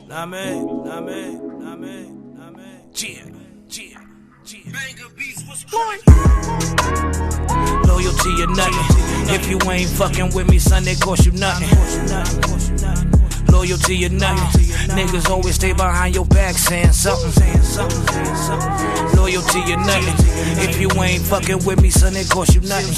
Nah man. Loyalty or nothing. If you ain't fucking with me, son, it cost you nothing. Loyalty or nothing. Niggas always stay behind your back saying something. Loyalty or nothing. If you ain't fucking with me, son, it cost you nothing.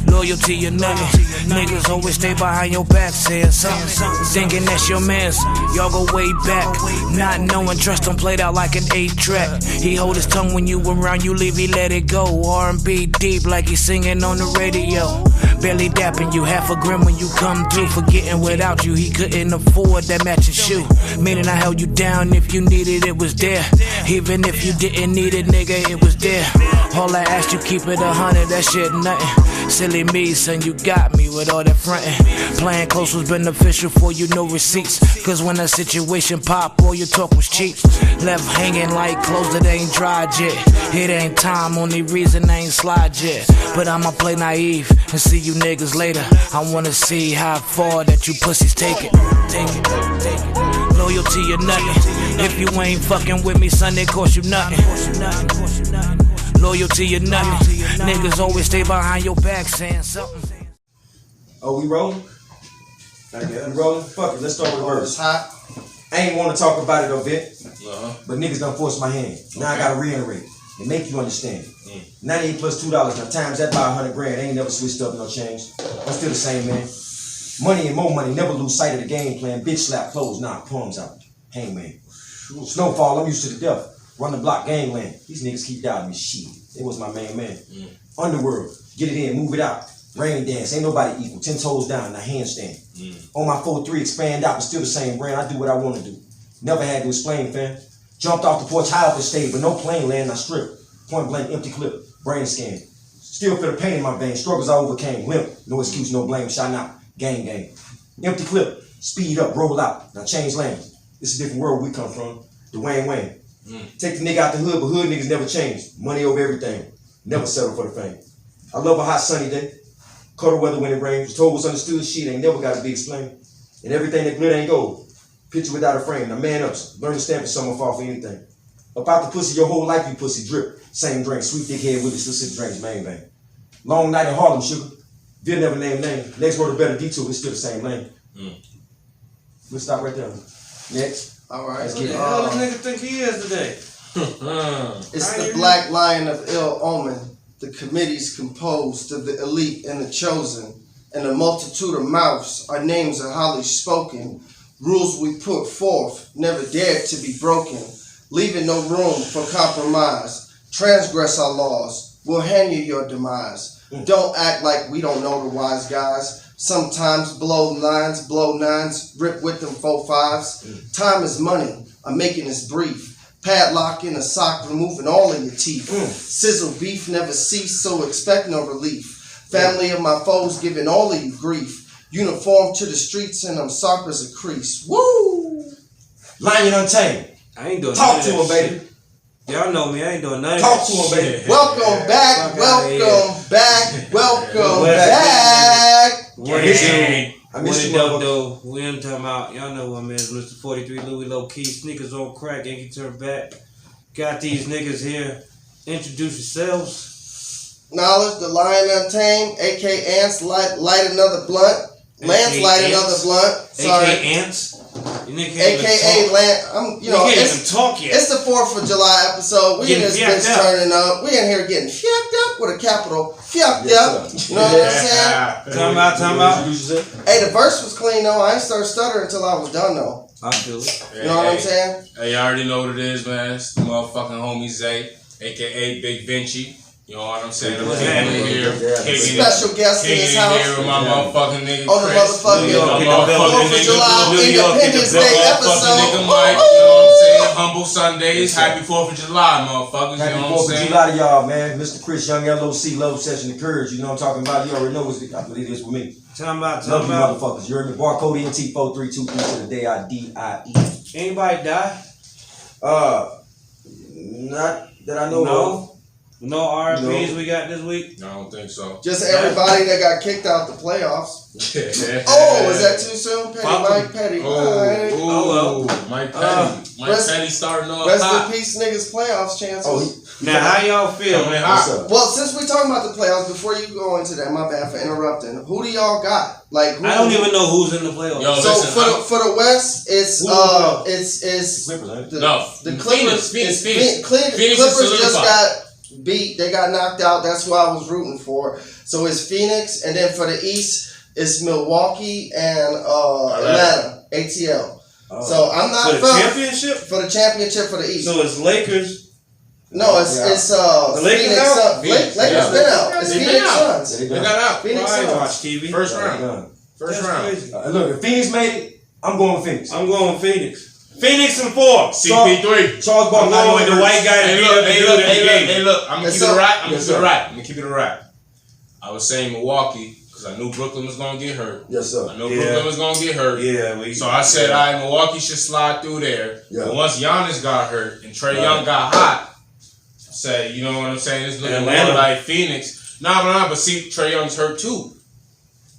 Loyalty or nothing. Niggas always stay behind your back saying something. Thinking that's your mans. Y'all go way back. Not knowing trust don't played out like an 8-track. He hold his tongue when you around, you leave, he let it go. R&B deep like he singing on the radio. Barely dapping you, half a grin when you come through. Forgetting without you, he couldn't afford that matching shoe. Meaning I held you down, if you needed it was there. Even if you didn't need it, nigga, it was there. All I asked you, keep it 100, that shit nothing. Silly me, son, you got me with all that frontin'. Playing close was beneficial for you, no receipts. Cause when a situation pop, all your talk was cheap. Left hanging like clothes that ain't dried yet. It ain't time, only reason I ain't slide yet. But I'ma play naive and see you niggas later. I wanna see how far that you pussies take it. Loyalty or nothing. If you ain't fucking with me, son, it cost you nothing. Loyalty or nothing. Niggas always stay behind your back saying something. Oh, we rolling? We rolling? Fuck it, let's start with the verse. It's hot. I ain't want to talk about it a bit, but niggas done forced my hand. Now I gotta reiterate and make you understand. 98 plus $2, now times that by 100 grand. Ain't never switched up, no change. I'm still the same, man. Money and more money, never lose sight of the game plan. Bitch slap clothes, knock palms out. Hangman. Snowfall, I'm used to the death. Run the block, gangland. These niggas keep doubting me, shit. It was my main man. Underworld, get it in, move it out. Rain dance, ain't nobody equal. 10 toes down, now handstand. On my 4-3, expand out, but still the same brand. I do what I want to do. Never had to explain, fam. Jumped off the porch high up the stage, but no plane land, I stripped. Point blank, empty clip, brain scan. Still feel the pain in my veins, struggles I overcame. Limp, no excuse, no blame, shot out. Gang. Empty clip, speed up, roll out. Now change lanes. It's a different world we come from. Dwayne Wayne. Take the nigga out the hood, but hood niggas never change. Money over everything. Never settle for the fame. I love a hot sunny day. Colder weather when it rains. Was told what's understood, shit ain't never gotta be explained. And everything that glitter ain't gold. Picture without a frame. Now man up. Learn to stand for someone, fall for anything. About the pussy your whole life, you pussy drip. Same drink, sweet dick head with it, still sip drinks, main vein. Long night in Harlem, sugar. Bill never named name. Next word a better detour, it's still the same lane. We'll stop right there. Next. All right. What the hell this nigga think he is today? It's the Black Lion of Ill Omen. The committee's composed of the elite and the chosen, and a multitude of mouths. Our names are highly spoken. Rules we put forth never dared to be broken, leaving no room for compromise. Transgress our laws, we'll hand you your demise. Don't act like we don't know the wise guys. Sometimes blow lines, blow nines, rip with them 4-5s. Time is money, I'm making this brief. Padlock in a sock, removing all of your teeth. Sizzle beef never cease, so expect no relief. Family of my foes giving all of you grief. Uniform to the streets and I'm soft as a crease. Woo! Lion Untamed. I ain't doing Talk to him, baby. Y'all know me, I ain't doing nothing. Talk to him, baby. Welcome back, welcome back, welcome back. What it do? I miss you, though. We ain't talking about, y'all know what, man. Mr. 43 Louis Low Key, sneakers on crack, Yankee turn back. Got these niggas here. Introduce yourselves. Knowledge, the Lion Untamed, A.K. Ants, light another blunt. Lance light another blunt. Sorry. A.K. Ants? A.K.A. Lance. You can't even talk yet. It's the 4th of July episode. We in this bitch turning up. We in here getting fucked up with a capital. Fucked up. You know what I'm saying? Time out. Hey, the verse was clean though. I ain't started stuttering until I was done though. I feel it. You know what I'm saying? Hey, you already know what it is, man. It's the motherfucking homie Zay, a.k.a. Big Vinci. You know what I'm saying? I'm here. Special guest in this house. Here with my motherfucking nigga on the motherfucking 4th of July Independence Day episode. Nigga Mike, you know what I'm saying? Humble Sundays. Happy 4th of July, motherfuckers. Happy you know what I'm 4th of saying? July to y'all, man. Mr. Chris Young, LOC, Love Session of Courage. You know what I'm talking about? You already know what it is with me. Time out. Love you motherfuckers. You heard me? Barcode Ent 4323 to the day I D-I-E. Anybody die? Not that I know of. No R&Bs we got this week? I don't think so. Just everybody that got kicked out the playoffs. Oh, is that too soon? Petty, Mike Petty. Mike Petty. Mike Petty starting off rest hot. in peace, niggas' playoffs chances. Now, how y'all feel, man? Well, since we talking about the playoffs, before you go into that, my bad for interrupting. Who do y'all got? Like, I don't even know who's in the playoffs. Yo, so listen, for the West, it's Clippers, ain't it? the Clippers. Phoenix Clippers just got beat. They got knocked out. That's who I was rooting for. So it's Phoenix, and then for the East, it's Milwaukee and Atlanta. ATL. So I'm not for the championship. For the championship for the East. So it's Lakers. No, it's the Lakers Phoenix out. Lakers been out. It's Phoenix Suns. They got out. Phoenix I Suns. watch TV. First round. First round. Crazy. Look, if Phoenix made it, I'm going with Phoenix. I'm going with Phoenix. Phoenix and 4. CP3. Charles I'm going with the white guy. Hey, look. I'm gonna keep it right. I'm Yes, gonna keep it right. I was saying Milwaukee because I knew Brooklyn was gonna get hurt. Yes, sir. I know Brooklyn was gonna get hurt. Yeah. So I said, all right, Milwaukee should slide through there. Yeah. But once Giannis got hurt and Trae Young got hot, I said, you know what I'm saying? It's looking more like Phoenix. Nah, but see, Trae Young's hurt too.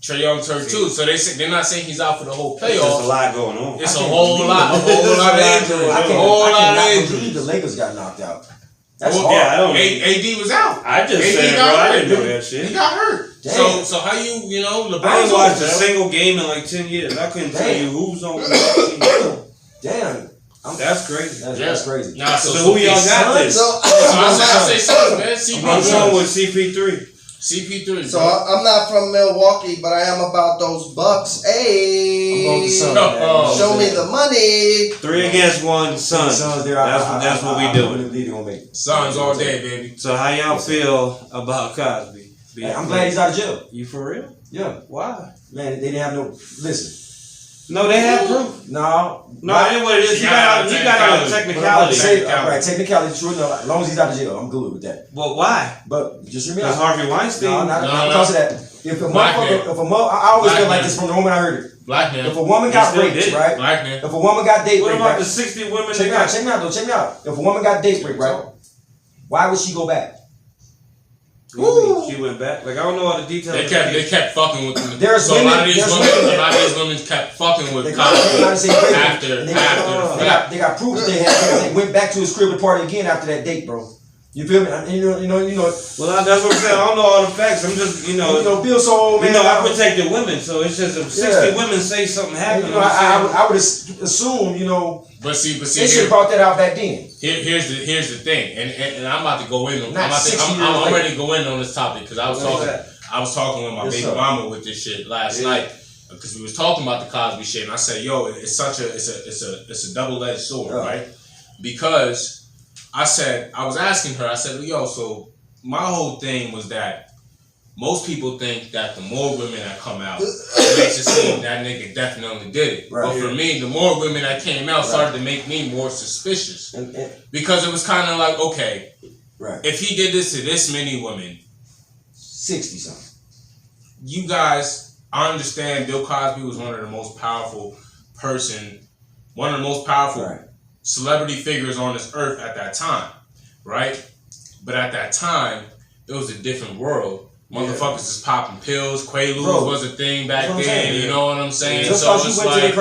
So they're not saying he's out for the whole playoff. There's a lot going on. It's a whole lot of injuries. I cannot believe the Lakers got knocked out. That's hard. Yeah, I don't. AD was out. I just AD said, bro, I didn't know that shit. He got hurt. Damn. So how you know, LeBron's I ain't watched a over, single game in like 10 years. I couldn't tell you who's on. Damn. That's crazy. That's crazy. Nah, So who y'all got this? I say Suns, man. I'm going with CP3. CP3. So I'm not from Milwaukee, but I am about those Bucks. Hey, I'm going with the Suns. show me the money. 3 against 1, Suns. That's what we do. Suns all day, baby. So how y'all feel about Cosby? Hey, I'm glad he's out of jail. You for real? Yeah. Why? Man, they didn't have no. Listen. No, they have proof. No. It ain't what it is. He got a technicality. Right, technicality, true. No, as long as he's out of jail, I'm good with that. But why? But just remember. Because Harvey Weinstein. No, not because of that. If a motherfucker, I always feel like this from the moment I heard it. Black man. If a woman got raped, right? Black man. If a woman got date raped, What about right? the 60 women? Check me out. If a woman got date raped, right? Why would she go back? She went back. Like I don't know all the details. They kept fucking with them. There's so women, a lot of these women kept fucking with Cosby after. They got proof that they went back to his crib to party again after that date, bro. You feel me? You know. Well, that's what I'm saying. I don't know all the facts. I'm just, Bill so old, man. I protected women, so it's just if 60 women say something happened. I would assume, But see, they should have brought that out back then. Here's the thing, and I'm about to go in. I'm ready to go in on this topic because I was talking with my baby mama with this shit last night because we was talking about the Cosby shit, and I said, yo, it's a double-edged sword, right? Because I was asking her, I said, yo, so my whole thing was that most people think that the more women that come out, it makes it seem that nigga definitely did it. Right. But for me, the more women that came out started to make me more suspicious. Because it was kind of like, okay, if he did this to this many women, 60-something. You guys, I understand Bill Cosby was one of the most powerful celebrity figures on this earth at that time, right? But at that time, it was a different world. Motherfuckers is popping pills. Quaaludes was a thing back then. You know what I'm saying? Just so it's like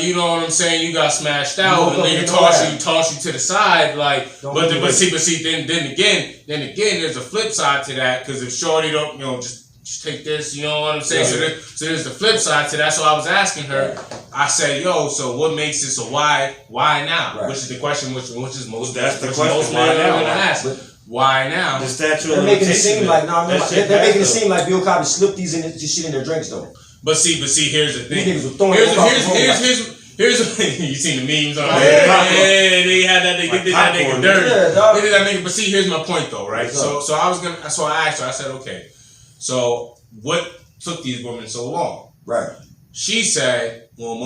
you know what I'm saying. You got smashed out, and nigga toss you to the side. Like, but see, then again, there's a flip side to that because if shorty don't, just take this. You know what I'm saying? So there's the flip side to that. So I was asking her. I said, yo, so what makes it? So why now? Which is the question. Which is most. That's the question. Most men are gonna ask. Why now? The statute they're making it seem like they're making it seem like Bill Cosby slipped this shit in their drinks though. But see, here's the thing. These niggas were throwing Here's you seen the memes on they had that nigga did that nigga dirty. They did that nigga. But see, here's my point though, right? So I asked her. I said, okay, so what took these women so long? Right. She said, well,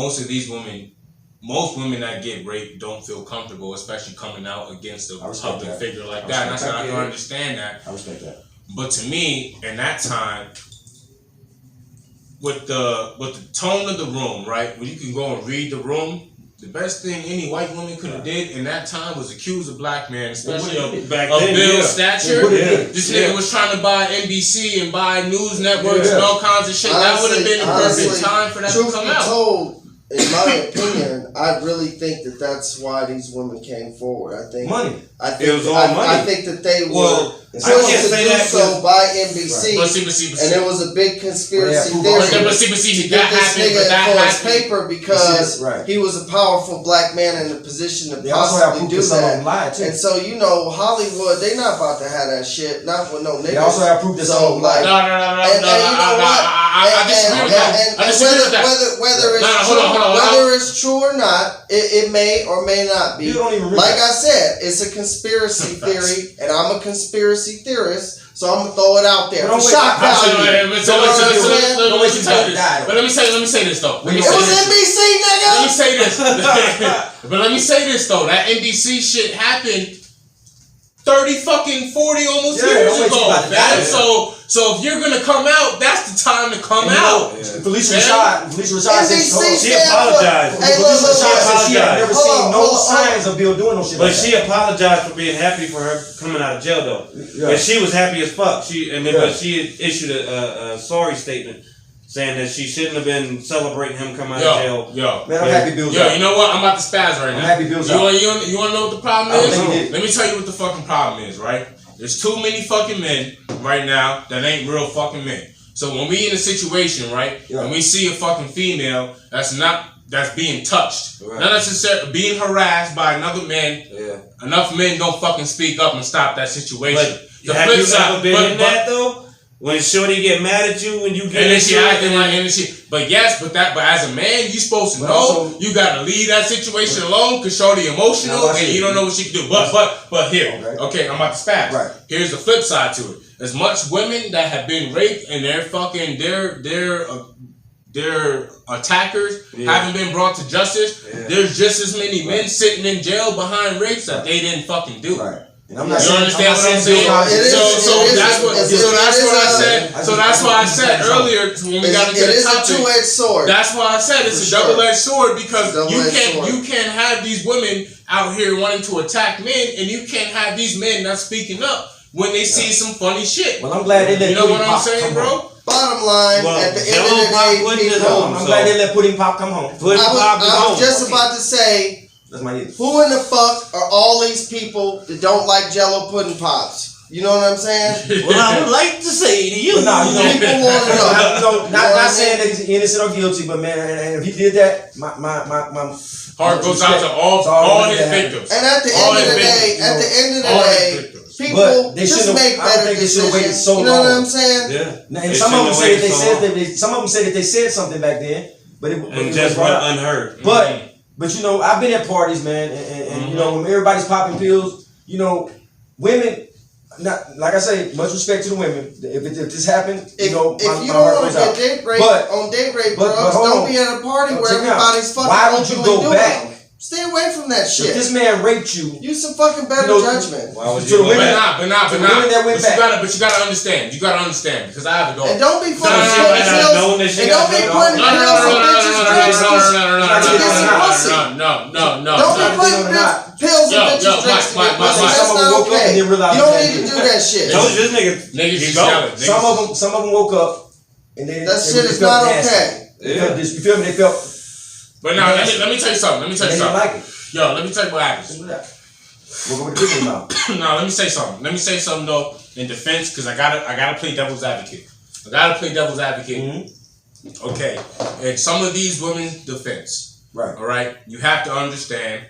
most women that get raped don't feel comfortable, especially coming out against a public figure like that. And I said, I can understand that. I respect that. But to me, in that time, with the tone of the room, right, where you can go and read the room, the best thing any white woman could have did in that time was accuse a black man, especially of then, Bill's stature. This nigga was trying to buy NBC and buy news networks and all kinds of shit. That would have been the perfect time for that to come out. Told, in my opinion, I really think that that's why these women came forward. I think money. I think it was all money. I think that they were I can't say that so by NBC, and it was a big conspiracy theory. But see, that happened. But that happened for his paper because he was a powerful black man in a position to possibly do that. And so you know, Hollywood, they not about to have that shit. Not with no niggas. They also have proof that some like no. I disagree with that. Whether it's true or not, it may or may not be. Like I said, it's a conspiracy theory, and I'm a conspiracy theorist, so I'm gonna throw it out there. But let me say this though. It was NBC, nigga. Let me say this. But let me say this though. That NBC shit happened 30 fucking 40 almost years ago, man. So if you're gonna come out, that's the time to come out. Felicia Rashad said she apologized. Felicia Rashad said she had never seen no signs of Bill doing no shit. But she apologized for being happy for her coming out of jail though. And she was happy as fuck. But she had issued a sorry statement saying that she shouldn't have been celebrating him coming out of jail. Man, I'm happy Bill's out. You know what? I'm about to spaz right now. I'm happy Bill's out. You wanna know what the problem is? Let me tell you what the fucking problem is, right? There's too many fucking men right now that ain't real fucking men. So when we in a situation, right, and we see a fucking female that's being touched, not necessarily being harassed by another man, enough men don't fucking speak up and stop that situation. But have you ever been in that though? When shorty get mad at you when you get and she acting like but as a man you supposed to know you gotta leave that situation alone because shorty emotional and you don't know what she can do. But here, okay, I'm about to spaz. Right. Here's the flip side to it. As much women that have been raped and their attackers haven't been brought to justice, there's just as many men sitting in jail behind rapes that they didn't fucking do. Right. You understand what I'm saying? So that's why I said earlier when we got into the topic. It's a two-edged sword. That's why I said it's a double-edged sword because you can't have these women out here wanting to attack men, and you can't have these men not speaking up when they see some funny shit. Well, I'm glad they let you know what I'm saying, bro. Bottom line, at the end of the day, people. I'm glad they let Pudding Pop come home. I was just about to say. That's my nigga. Who in the fuck are all these people that don't like Jello pudding pops? You know what I'm saying? Well, I would like to say to you. But nah, people want to know. Not saying that he's innocent or guilty, but man, and if he did that, my heart goes out to all his victims. And at the end of the day, people just make better decisions. You know what I'm saying? Yeah. And some of them say that they said something back then, but it just went unheard. But you know, I've been at parties, man, and you know, when everybody's popping pills, you know, women. Not like I say, much respect to the women. If this happened, you know, if you don't want to get date rape on date rape drugs, don't be at a party where everybody's fucking. Why don't you go back? Stay away from that shit. If this man raped you, use some fucking better judgment. Why would you? But you gotta understand. You gotta understand because I have a daughter. And don't be putting pills. And don't be putting pills in bitches' drinks. No. Don't be putting pills in bitches' drinks. That's not okay. You don't need to do that shit. Niggas Some of them woke up and that shit is not okay. You feel me? They felt. But now let me tell you something. Like it. Yo, let me tell you what happens. No, let me say something. Let me say something though in defense because I gotta play devil's advocate. Mm-hmm. Okay, in some of these women's defense, right? All right, you have to understand.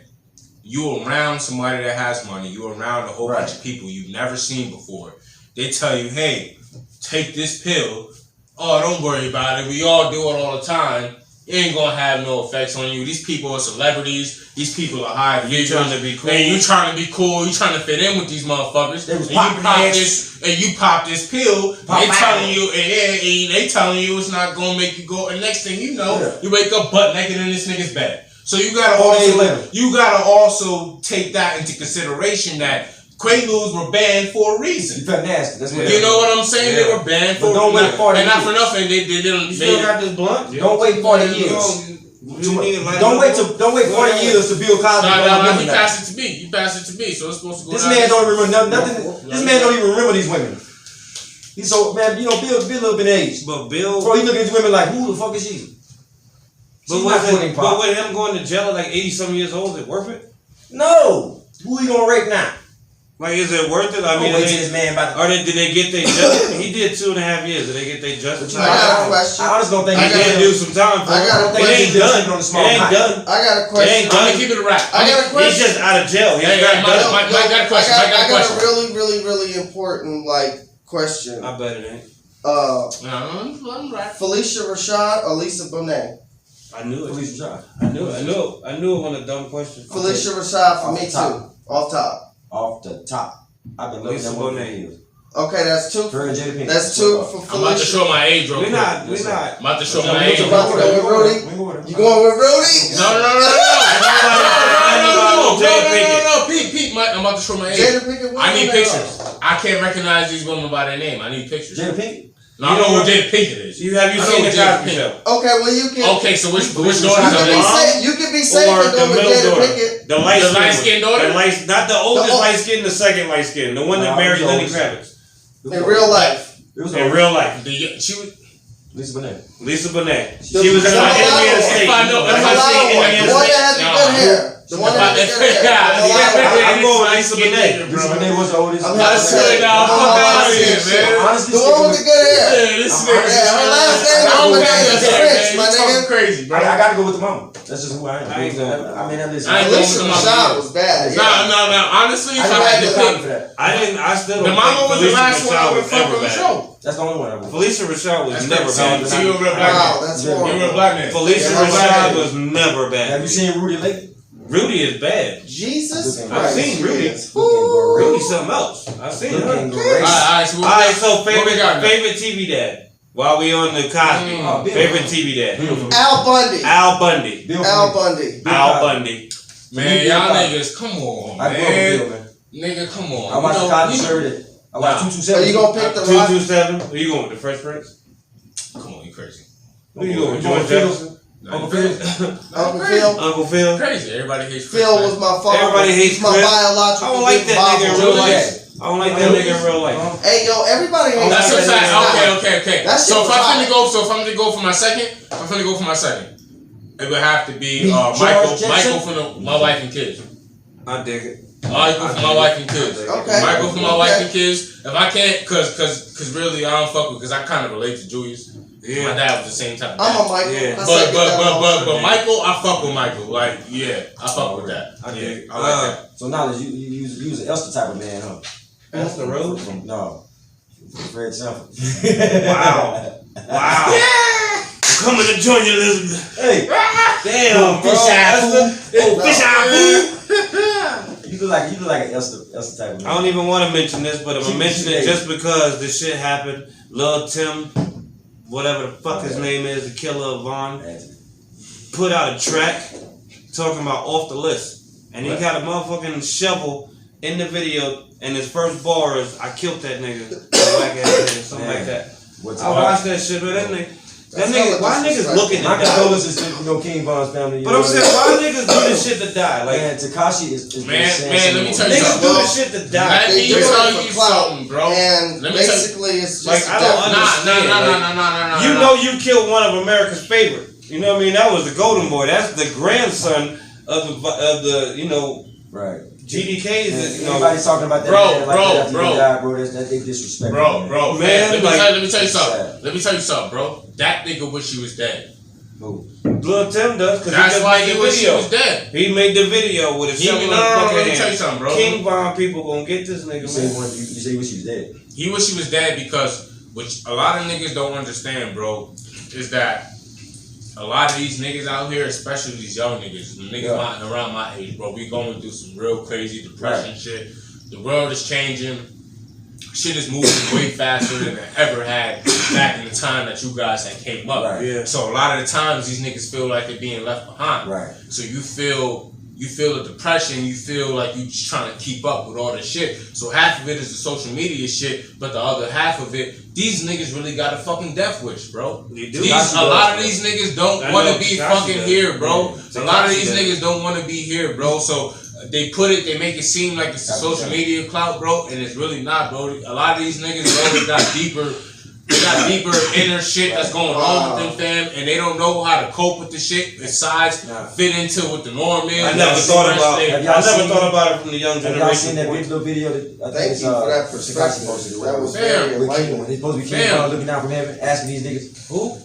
You around somebody that has money. You around a whole bunch of people you've never seen before. They tell you, hey, take this pill. Oh, don't worry about it. We all do it all the time. It ain't gonna have no effects on you. These people are celebrities. These people are high figures. You trying to be cool. And you trying to be cool. You trying to fit in with these motherfuckers. You pop this pill. They telling you it's not gonna make you go. And next thing you know, you wake up butt naked in this nigga's bed. So you gotta also take that into consideration that Quaaludes were banned for a reason. You felt nasty. That's what you know what I'm saying? Yeah. They were banned for. Don't wait 40 years. And not for nothing. They didn't. You still got this blunt? Don't wait 40 years. Don't wait 40 years to Bill Cosby. No, he passed it to me. He passed it to me, so it's supposed to go. This man don't remember nothing. This man don't even remember these women. He's so man, Bill up in age. But Bill, bro, he looking at these women like, who the fuck is she? But with him going to jail at like 80-some years old, is it worth it? No. Who he gonna rape now? Like, is it worth it? I mean, this man did they get their justice? He did 2.5 years. Did they get their justice? I got a question. I honestly don't think he did do some time for it. It ain't done. It ain't done. I got a question. It ain't done. I'm gonna keep it a wrap. I got a question. He's just out of jail. Mike got a question. I got a really important question. I bet it ain't. I'm right. Felicia Rashad or Lisa Bonet? I knew it. Felicia Rashad. I knew it wasn't a dumb question. Felicia Rashad for me too. Off top. Off the top. I've been looking at one name. Okay, that's two. That's two for Felicia. I'm about to show my age real quick. We're not. I'm about to show my age. You about to go with Rudy? You going with Rudy? No, Pete, Mike, I'm about to show my age. Jada Pinkett. I need pictures. I can't recognize these women by their name. I need pictures. Jada Pinkett? No, I know who Jada Pinkett is. Have you seen the Cosby Show? Okay, well you can. Okay, so which daughter is it? You can be safe and go with Jada Pinkett. The light skinned daughter? Not the oldest light skin, the second light skin. The one that married Lenny Kravitz. In real life. In real life. She was Lisa Bonet. She was in my Enemy of the State. The one that has the good hair. The one that has the good hair. I'm going with Lisa Bonet. Lisa Bonet was the oldest. I'm not sure now. Fuck out of here, man. Honestly, the one with the good hair. Yeah, this nigga. Her last name is French, my nigga. Crazy, bro. I gotta go with the mama. That's just who I am. I mean, listen. Felicia Rashad was bad. No. Honestly, if I had to pick, I still don't. The mama was the last one I would fuck on the show. That's the only one I would. Felicia Rashad was never bad. So you're a real black man. That's You're a real black man. Felicia Rashad was never bad. Have you seen Rudy Lake? Rudy is bad. Jesus Christ. I've seen Rudy. Rudy's something else. I've seen her. Alright, so favorite TV dad. While we on the Cosby, favorite TV dad. Al Bundy. Al Bundy. Al Bundy. Man, y'all niggas, come on, man. Nigga, come on. I watched the Cosby shirt. I watched 227. So you gonna pick the 227? Who you going with? The Fresh Prince? Come on, you crazy. Who you going with? George Jefferson? Uncle Phil. Uncle Phil. Crazy. Everybody hates Phil was my father. Everybody hates my biological. I don't like that nigga in real life. I don't like that nigga in real life. Hey yo, everybody hates That's what I'm saying. Okay. So if I'm gonna go for my second, it would have to be Michael from My Wife and Kids. I dig it. Michael for My Wife and Kids. Okay. Michael for My Wife and Kids. If I can't, cause really I don't fuck with, cause I kind of relate to Julius. Yeah. My dad was the same type of dad. I'm a Michael. Yeah. But Michael, I fuck with Michael. Like, yeah, I fuck with that. I like that. So knowledge, you was an Elster type of man, huh? Elster Rose? No. Fred Sanford. Wow. Yeah. Coming to join you, Elizabeth. Hey. Damn, bro. Fish eye food. You look like an Elster type of man. I don't even want to mention this, but I'm gonna mention it just because this shit happened. Lil Tim, whatever the fuck his name is, the killer of Vaughn, put out a track talking about off the list. And he got a motherfucking shovel in the video, and his first bar is, I killed that nigga. Something like that. I watched that shit, but that nigga, why niggas looking at that? My condolences to King Von's family. But I'm saying, why niggas do this shit to die? Like, man, Takashi is man, let me tell you niggas something. do this shit to die. Let me tell you something, bro. And basically, it's just like, I don't understand. No. You know you killed one of America's favorite. You know what I mean? That was the Golden Boy. That's the grandson of the right. GDK's. Everybody's talking about that. Bro. That's they disrespectful. Bro. Man, let me tell you something. Let me tell you something, bro. That nigga wish he was dead. Who? Lil Tim does. That's why he wish he was dead. He made the video with his shovel in the fucking let me tell you something, bro. King Von people gonna get this nigga. You say he wish he was dead. He wish he was dead because, which a lot of niggas don't understand, bro, is that a lot of these niggas out here, especially these young niggas, around my age, bro, we going through some real crazy depression shit. The world is changing. Shit is moving way faster than it ever had back in the time that you guys had came up. Right. Yeah. So a lot of the times these niggas feel like they're being left behind. Right. So you feel you feel the depression, you feel like you just trying to keep up with all this shit. So half of it is the social media shit, but the other half of it, these niggas really got a fucking death wish, bro. A lot of these niggas don't want to be fucking here, bro. A lot of these niggas don't want to be here, bro. So they make it seem like it's the social media clout, bro, and it's really not, bro. A lot of these niggas, bro, they got deeper inner shit that's going on with them, fam, and they don't know how to cope with the shit besides fit into what the norm is. I never thought about it from the young generation. Have y'all seen that little video? Thank you for that perspective. That was very enlightening. He's supposed to be King looking down from heaven, asking these niggas, who?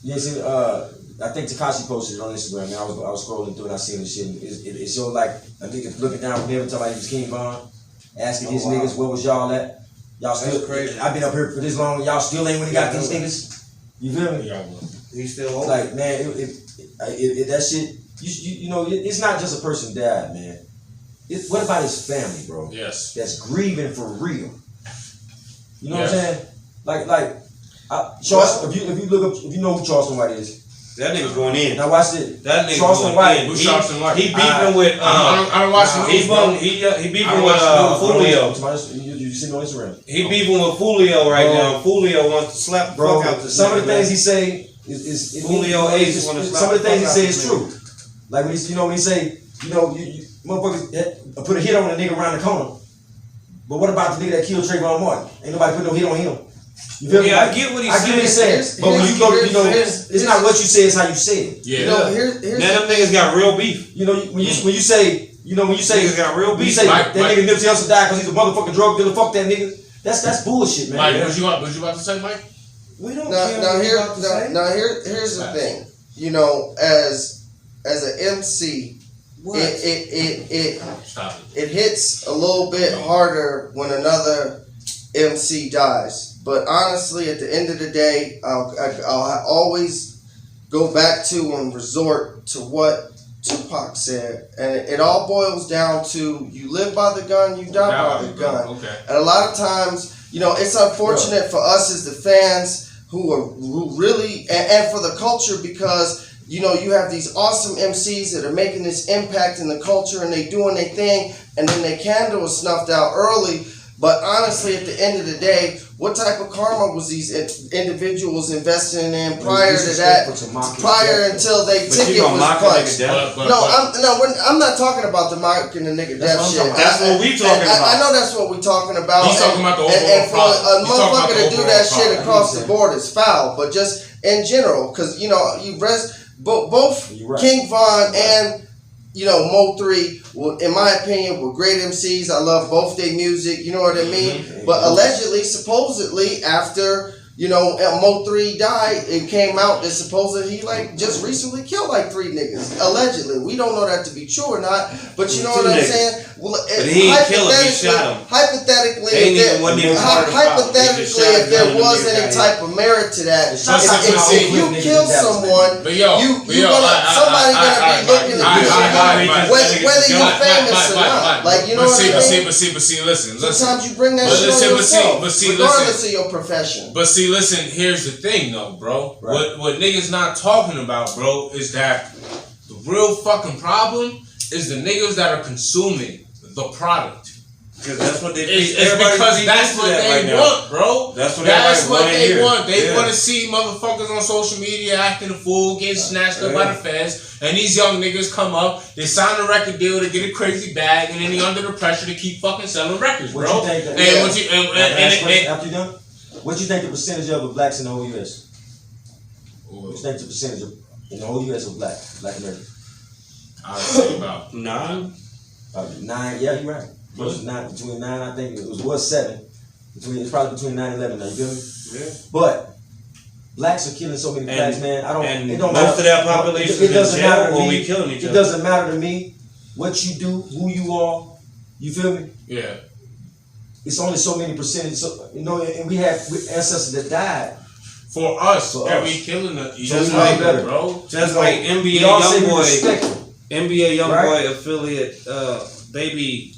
You ain't seen, I think Tekashi posted it on Instagram, man. I was scrolling through and I seen this shit. It showed like a nigga looking down from heaven, talking like he was King Von, asking these niggas, where was y'all at? Y'all still crazy. I've been up here for this long. Y'all still ain't when he got these niggas. You feel me? Yeah, he's still old. Like, man, that shit. You know, it's not just a person died, man. What about his family, bro? Yes. That's grieving for real. You know what I'm saying? Like, Charleston. If you look up, if you know who Charleston White is. That nigga's going in. Now watch this. That nigga Charleston White. Who's Charleston White? He beefing with. I don't watch the news, bro. He beefing with Fulio. You see me on Instagram. He beefing with Fulio right now. Fulio wants to slap the fuck out this some nigga, of the things he say is Fulio Ace want to slap. Some of the things he say is true. Like when he say, you motherfuckers put a hit on a nigga around the corner. But what about the nigga that killed Trayvon Martin? Ain't nobody put no hit on him. You feel me? I get what he's saying. But when you go, it's not what you say, it's how you say it. Yeah. Now them niggas got real beef. You know, when you say niggas got real beef. You say that nigga Nipsey Hussle died because he's a motherfucking drug dealer. Fuck that nigga. That's bullshit, man. Mike, what you about to say, Mike? We don't here's the thing. You know, as an MC, it hits a little bit harder when another MC dies. But honestly, at the end of the day, I'll always go back to and resort to what Tupac said. And it all boils down to you live by the gun, you die by the gun. Okay. And a lot of times, you know, it's unfortunate for us as the fans who really, and for the culture, because, you know, you have these awesome MCs that are making this impact in the culture and they doing their thing, and then their candle is snuffed out early. But honestly, at the end of the day, what type of karma was these individuals investing in prior to that? Prior until they ticket was punched. I'm not talking about the mocking the nigga death shit. That's what we talking about. I know that's what we talking about. He's talking about the overall and for a motherfucker to do that shit problem. across the board is foul. But just in general, because, you know, you both King Von and, you know, Mo3, well, in my opinion, were great MCs. I love both their music, you know what I mean? Mm-hmm. But allegedly, supposedly, after, you know, Mo3 died, it came out that supposedly he, like, just recently killed, like, 3 niggas. Allegedly. We don't know that to be true or not, but you know what I'm saying? Well, but he ain't kill him, he shot him. Hypothetically, if there was any type of merit to that, if you kill someone, somebody gonna be looking at you, whether you're famous or not. Like, you know what I mean? But see, listen. Sometimes you bring that shit on yourself, regardless of your profession. But see, listen, here's the thing, though, bro. Right. What niggas not talking about, bro, is that the real fucking problem is the niggas that are consuming the product. Because that's what they it's because that's what they want, bro. That's what they want. They want to see motherfuckers on social media acting a fool, getting snatched up by the feds, and these young niggas come up, they sign a record deal to get a crazy bag, and then they under the pressure to keep fucking selling records, bro. After you done, what you think the percentage of blacks in the whole U.S.? What you think the percentage in the whole U.S. of black Americans? I would say about 9. 9, yeah, you're right. Between 9, I think it was 7. It's probably between 9 and 11 now, you feel me? Yeah. But blacks are killing so many blacks, man. It don't most matter. Of that population it doesn't matter to me. We killing each other. It doesn't matter to me what you do, who you are. You feel me? Yeah. It's only so many percentage, you know, and we have ancestors that died. For us, we killing each just other, like bro. Just like NBA YoungBoy affiliate, Baby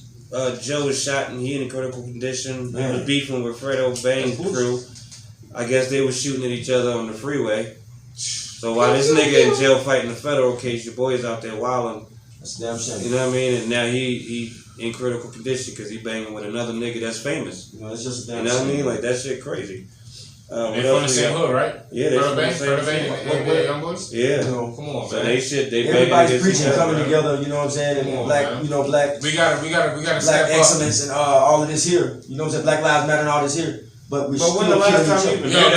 Joe was shot and he in critical condition. He was beefing with Fredo Bang's crew. I guess they were shooting at each other on the freeway. So while this nigga in jail fighting the federal case, your boy is out there wilding. That's a damn shame. You know what I mean? And now he in critical condition because he banging with another nigga that's famous. You know, it's just a damn You know what I shame. mean? Like that shit crazy. They from the same hood, right? Yeah, they from the same hood. Young boys. Yeah. You know, Come on, So man. they shit. They everybody's preaching, coming man. together. You know what I'm saying? And Come on, black, man. you know, black. We gotta Black step up. excellence and all of this here. You know what I'm saying? Black Lives Matter and all this here. But we still when the last killing each time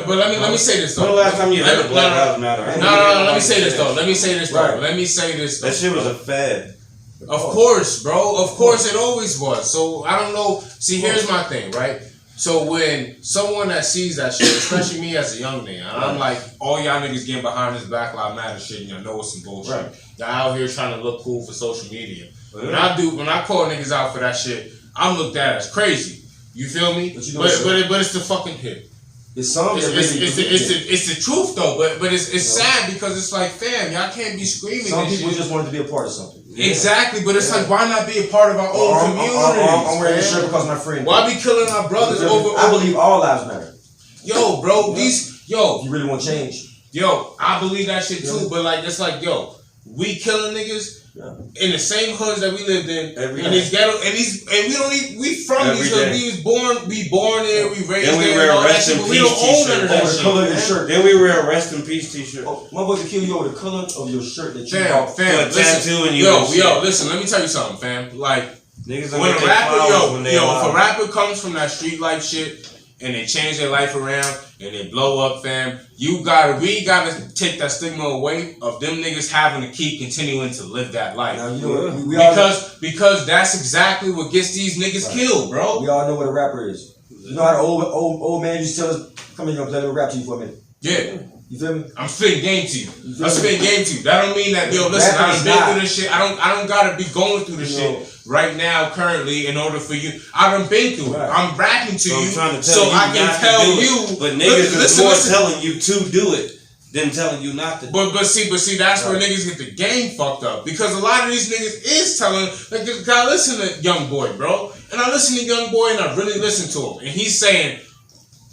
other. you Let me say this though. When the last time you heard of Black Lives Matter? No. Let me say this though. Let me say this though. Right. Let me say this though. That shit was a fad. Of course, bro. Of course, it always was. So I don't know. See, here's my thing, right? So when someone that sees that shit, especially me as a young nigga, and I'm like, all y'all niggas getting behind this Black Lives Matter shit, and y'all know it's some bullshit. Right. Y'all out here trying to look cool for social media. When I call niggas out for that shit, I'm looked at as crazy. You feel me? But you know but it's the fucking hit. It's some that really It's the truth though, but it's sad because it's like, fam, y'all can't be screaming. some this people shit. just wanted to be a part of something. Exactly, but it's like, why not be a part of our own community? I'm wearing this shirt because my friend. Why be killing our brothers over? I believe all lives matter. Yo, bro, If you really want change. yo, I believe that shit too. But like, it's like, yo, we killing niggas in the same hoods that we lived in, in these ghetto, and we don't even, we from Every these hoods. day. We born there, we raised Then we there, wear and all that rest shit, in but we peace don't own none of that Over the shit. color of your shirt. Then we wear a rest in peace t-shirt. Oh, my boy can kill you over the color of your shirt that you Fam, bought. fam, Put a tattoo in you yo, and shit. listen, let me tell you something, fam. Like, Niggas when don't a get rapper, flowers when they if alive. a rapper comes from that street life shit and they change their life around and they blow up, fam, we gotta take that stigma away of them niggas having to keep continuing to live that life. Now, you know what? We all Because that's exactly what gets these niggas killed, bro. We all know what a rapper is. You know how the old man used to tell us, come in, young, let me rap to you for a minute. Yeah. You feel me? I'm spitting game to you. I'm spitting game to you. That don't mean that, yo, listen, I done been through this shit. I don't gotta be going through this shit right now, currently, in order for you. I done been through it. I'm rapping to you, so I can tell you. But niggas is more telling you to do it than telling you not to. But see, that's where niggas get the game fucked up, because a lot of these niggas is telling. Like, I listen to Young Boy, bro, and I listen to Young Boy, and I really listen to him, and he's saying,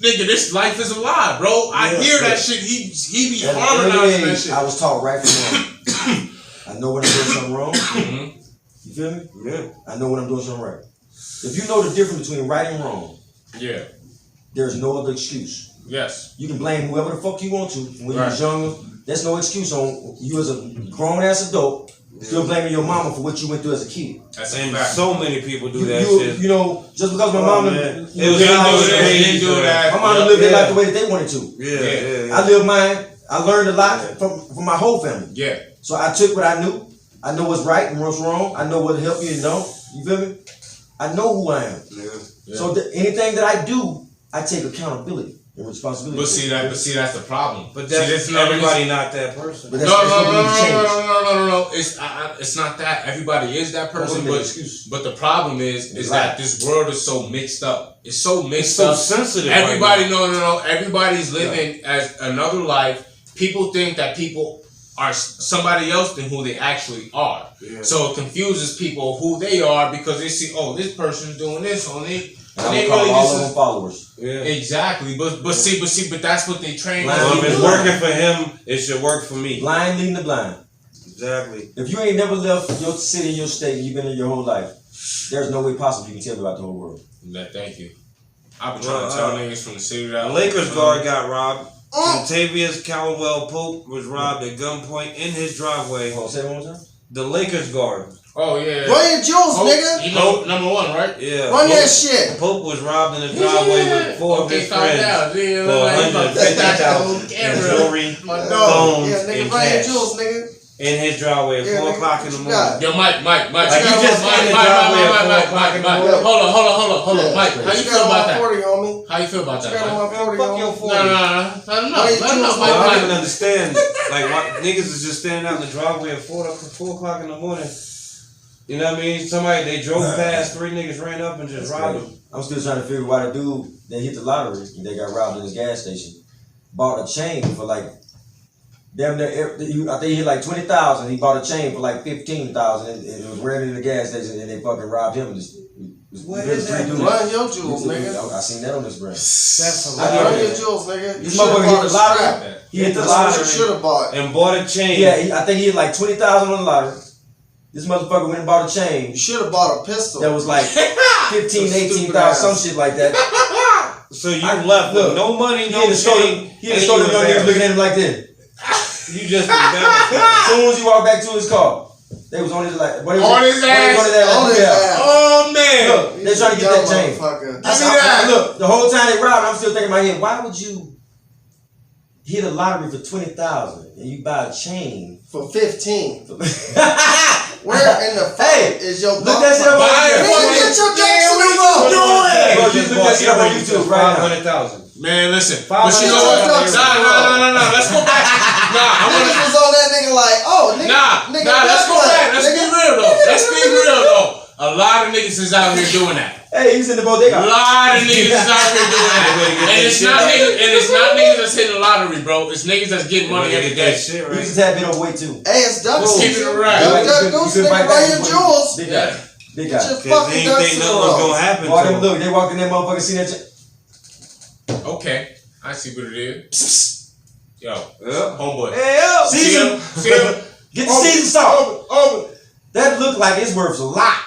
nigga, this life is a lie, bro. I hear that shit. He be harmonizing that shit. I was taught right from wrong. I know when I'm doing something wrong. You feel me? Yeah. I know when I'm doing something right. If you know the difference between right and wrong, Yeah. there's no other excuse. Yes. You can blame whoever the fuck you want to. When you Right. was younger, there's no excuse on you as a grown ass adult still blaming your mama for what you went through as a kid. That's a And fact. so many people do that shit. You know, just because my mama, man. you know, It was they didn't do that. my mama lived their life the way that they wanted to. Yeah. I lived mine. I learned a lot from my whole family. Yeah. So I took what I knew. I know what's right and what's wrong. I know what to help you and don't. You feel me? I know who I am. Yeah. So anything that I do, I take accountability and responsibility. But see that's the problem. But that's everybody not that person. But that's what we need to change. No. It's not that everybody is that person, but the problem is that this world is so mixed up. It's so mixed up. It's so sensitive. Everybody, no. Everybody's living as another life. People think that people are somebody else than who they actually are. Yeah. So it confuses people who they are because they see, oh, this person's doing this, and they call really all just of them followers. Yeah. Exactly. But that's what they train. Well, if it's working for him, it should work for me. Blind leading the blind. Exactly. If you ain't never left your city, your state, you've been in your whole life, there's no way possible you can tell me about the whole world. Thank you. I've been trying to tell niggas from the city that the Lakers guard got robbed. Contavious Caldwell Pope was robbed at gunpoint in his driveway. Hold on, say it one more time. The Lakers guard. Oh yeah. Run your jewels, nigga. You know, number one, right? Yeah. Run that shit. Pope was robbed in his driveway with four of his friends for $150,000 jewelry, My dog. phones, Yeah, nigga, and run your cash. jewels, nigga. In his driveway at 4 o'clock in the morning. Yo, Mike. Like you just in his driveway at 4 o'clock in the morning. Hold on, Mike. How you feel about that? 40 on me. How you feel about that, You got Mike? on my 40 Fuck on your me. 40. No. Let him know, Mike. I don't even Mike. understand. Like, why niggas is just standing out in the driveway at 4 o'clock in the morning. You know what I mean? They drove past, 3 niggas ran up and just robbed them. I'm still trying to figure why the dude that hit the lottery and they got robbed in his gas station bought a chain for like damn near. I think he hit like 20,000. He bought a chain for like 15,000 and it was rented in the gas station and they fucking robbed him. What is that? Run your jewels, nigga. I seen that on this brand. That's Run your jewels, nigga. This motherfucker hit the lottery. He hit the That's what you lottery should have bought. and bought a chain. Yeah, I think he hit like 20,000 on the lottery. This motherfucker went and bought a chain. You should have bought a pistol. That was like 15, 18,000, some shit like that. So you left with no money, no chain. He in the store, the young niggas looking at him like this. You just embarrassed. As soon as he walked back to his car, they was on his like on his ass. Oh man! Look, they trying to get that chain. Look, the whole time they robbed, I'm still thinking in my head, why would you hit a lottery for 20,000 and you buy a chain for 15? Where in the fuck is your look that shit up on YouTube. Get your Bro, just look that shit up on YouTube right now. 500,000. Man, listen. But you know what? Nah. Let's go back. Nah, I niggas was on that nigga like, oh, nigga. Nah. Let's go back. Let's be real though. A lot of niggas is out here doing that. Hey, he's in the bodega. A lot of niggas is out here doing that. And it's not niggas that's hitting the lottery, bro. It's niggas that's getting money every day. He just had been overweight too. Hey, it's Ducks. Keep it right. Duck Goose, nigga, buy your jewels. Big guy. Get your fucking ducks in a row. Look, they walked in that motherfucker, seen that shit. Okay, I see what it is. Yo, homeboy. Hey, yo. Season. Get the season salt. That looked like it's worth a lot.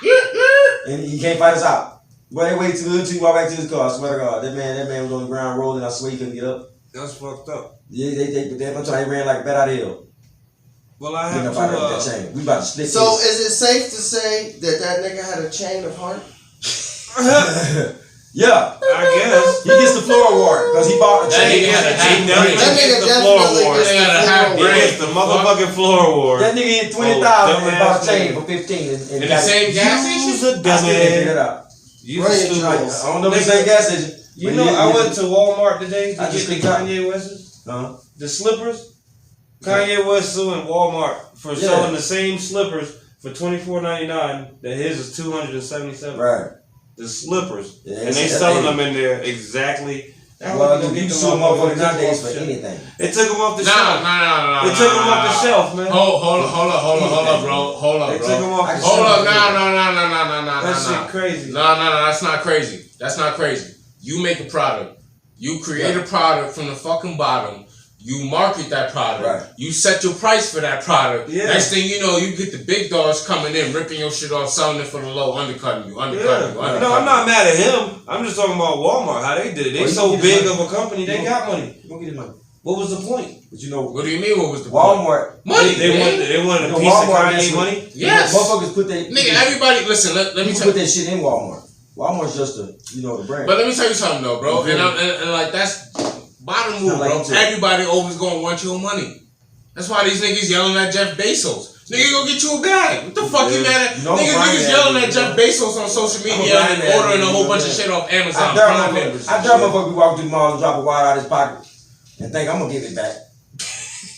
And he can't fight us out. But they waited till he walked back to his car. I swear to God, that man was on the ground rolling. I swear he couldn't get up. That's fucked up. Yeah, they ran like a bat out of hell. Well, I have that chain. We about to split. So is it safe to say that nigga had a chain of heart? Yeah, I guess he gets the floor award because he bought a chain. That nigga gets the floor award. He gets the motherfucking floor award. That nigga hit 20,000 and bought a chain for 15. In the same gas station? Use a dummy. I don't know if it's the same gas station. You know, I went to Walmart today to get the Kanye West. Uh-huh. The slippers. Kanye West suing Walmart for selling the same slippers for $24.99. That his is $277. Right. The slippers. Yeah, and they selling them in there exactly. Well, you sue motherfuckers nowadays for anything. They took them off the shelf. No. They took them off the shelf, man. Hold up, bro. They took them off the shelf. Hold up, no. That shit crazy. No, that's not crazy. That's not crazy. You make a product. You create a product from the fucking bottom. You market that product. Right. You set your price for that product. Yeah. Next thing you know, you get the big dogs coming in, ripping your shit off, selling it for the low, undercutting you. No, I'm not mad at him. I'm just talking about Walmart, how they did it. They so big of a company, they got money. You gonna get his money. What was the point? But you know, what do you mean? What was the Walmart point? Money. They wanted a piece of Kanye money. Yes. Motherfuckers put their everybody. Listen, let me put that shit in Walmart. Walmart's just the brand. But let me tell you something though, bro. And like that's. Bottom move, bro. Everybody always gonna want your money. That's why these niggas yelling at Jeff Bezos. Nigga, go get you a bag. What the fuck you mad at? Niggas yelling at Jeff Bezos on social media and ordering a whole bunch of shit off Amazon. I dare motherfucker walk through the mall and drop a wire out of his pocket and think I'm gonna give it back.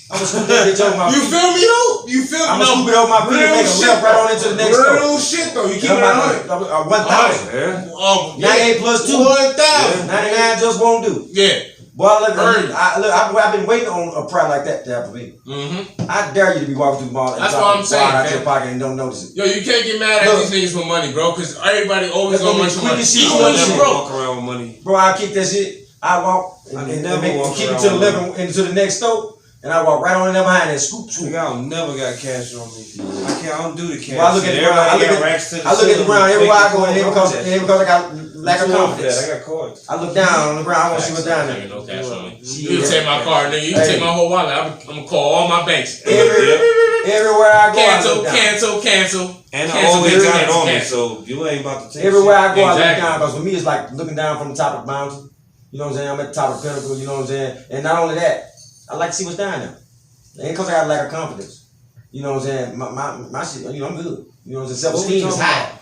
I'm gonna scoop that bitch over my feet. You feel me though? I'm gonna scoop it over my feet and make a left right on into the next store. Real shit though. You keep it 100. 1,000. 98 plus 2. 1,000. 99 just won't do. Yeah. Boy, I've been waiting on a pride like that to happen for me. Mm-hmm. I dare you to be walking through the mall and drop a wire out your pocket and don't notice it. Yo, you can't get mad at these niggas with money, bro, because everybody always gonna want your money. I would never walk around with money. Bro, I kick that shit. I walk and keep it to the level into the next store. And I walk right on in there behind and scoop. Nigga, I never got cash on me. I don't do the cash. Well, I look at the ground. I look at the ground everywhere I go, and because I got lack of confidence. I got cards. I look down on the ground. I want to see what's down there. No cash on me. You can take my card, nigga. You can take my whole wallet. I'm gonna call all my banks. Everywhere I go, cancel. And I always got it on me, so you ain't about to take everywhere I go, I look down, because for me, it's like looking down from the top of the mountain. You know what I'm saying? I'm at the top of the pinnacle. You know what I'm saying? And not only that, I like to see what's down there. Ain't because I got a lack of confidence. You know what I'm saying? My shit, you know, I'm good. You know what I'm saying? Self-esteem is high.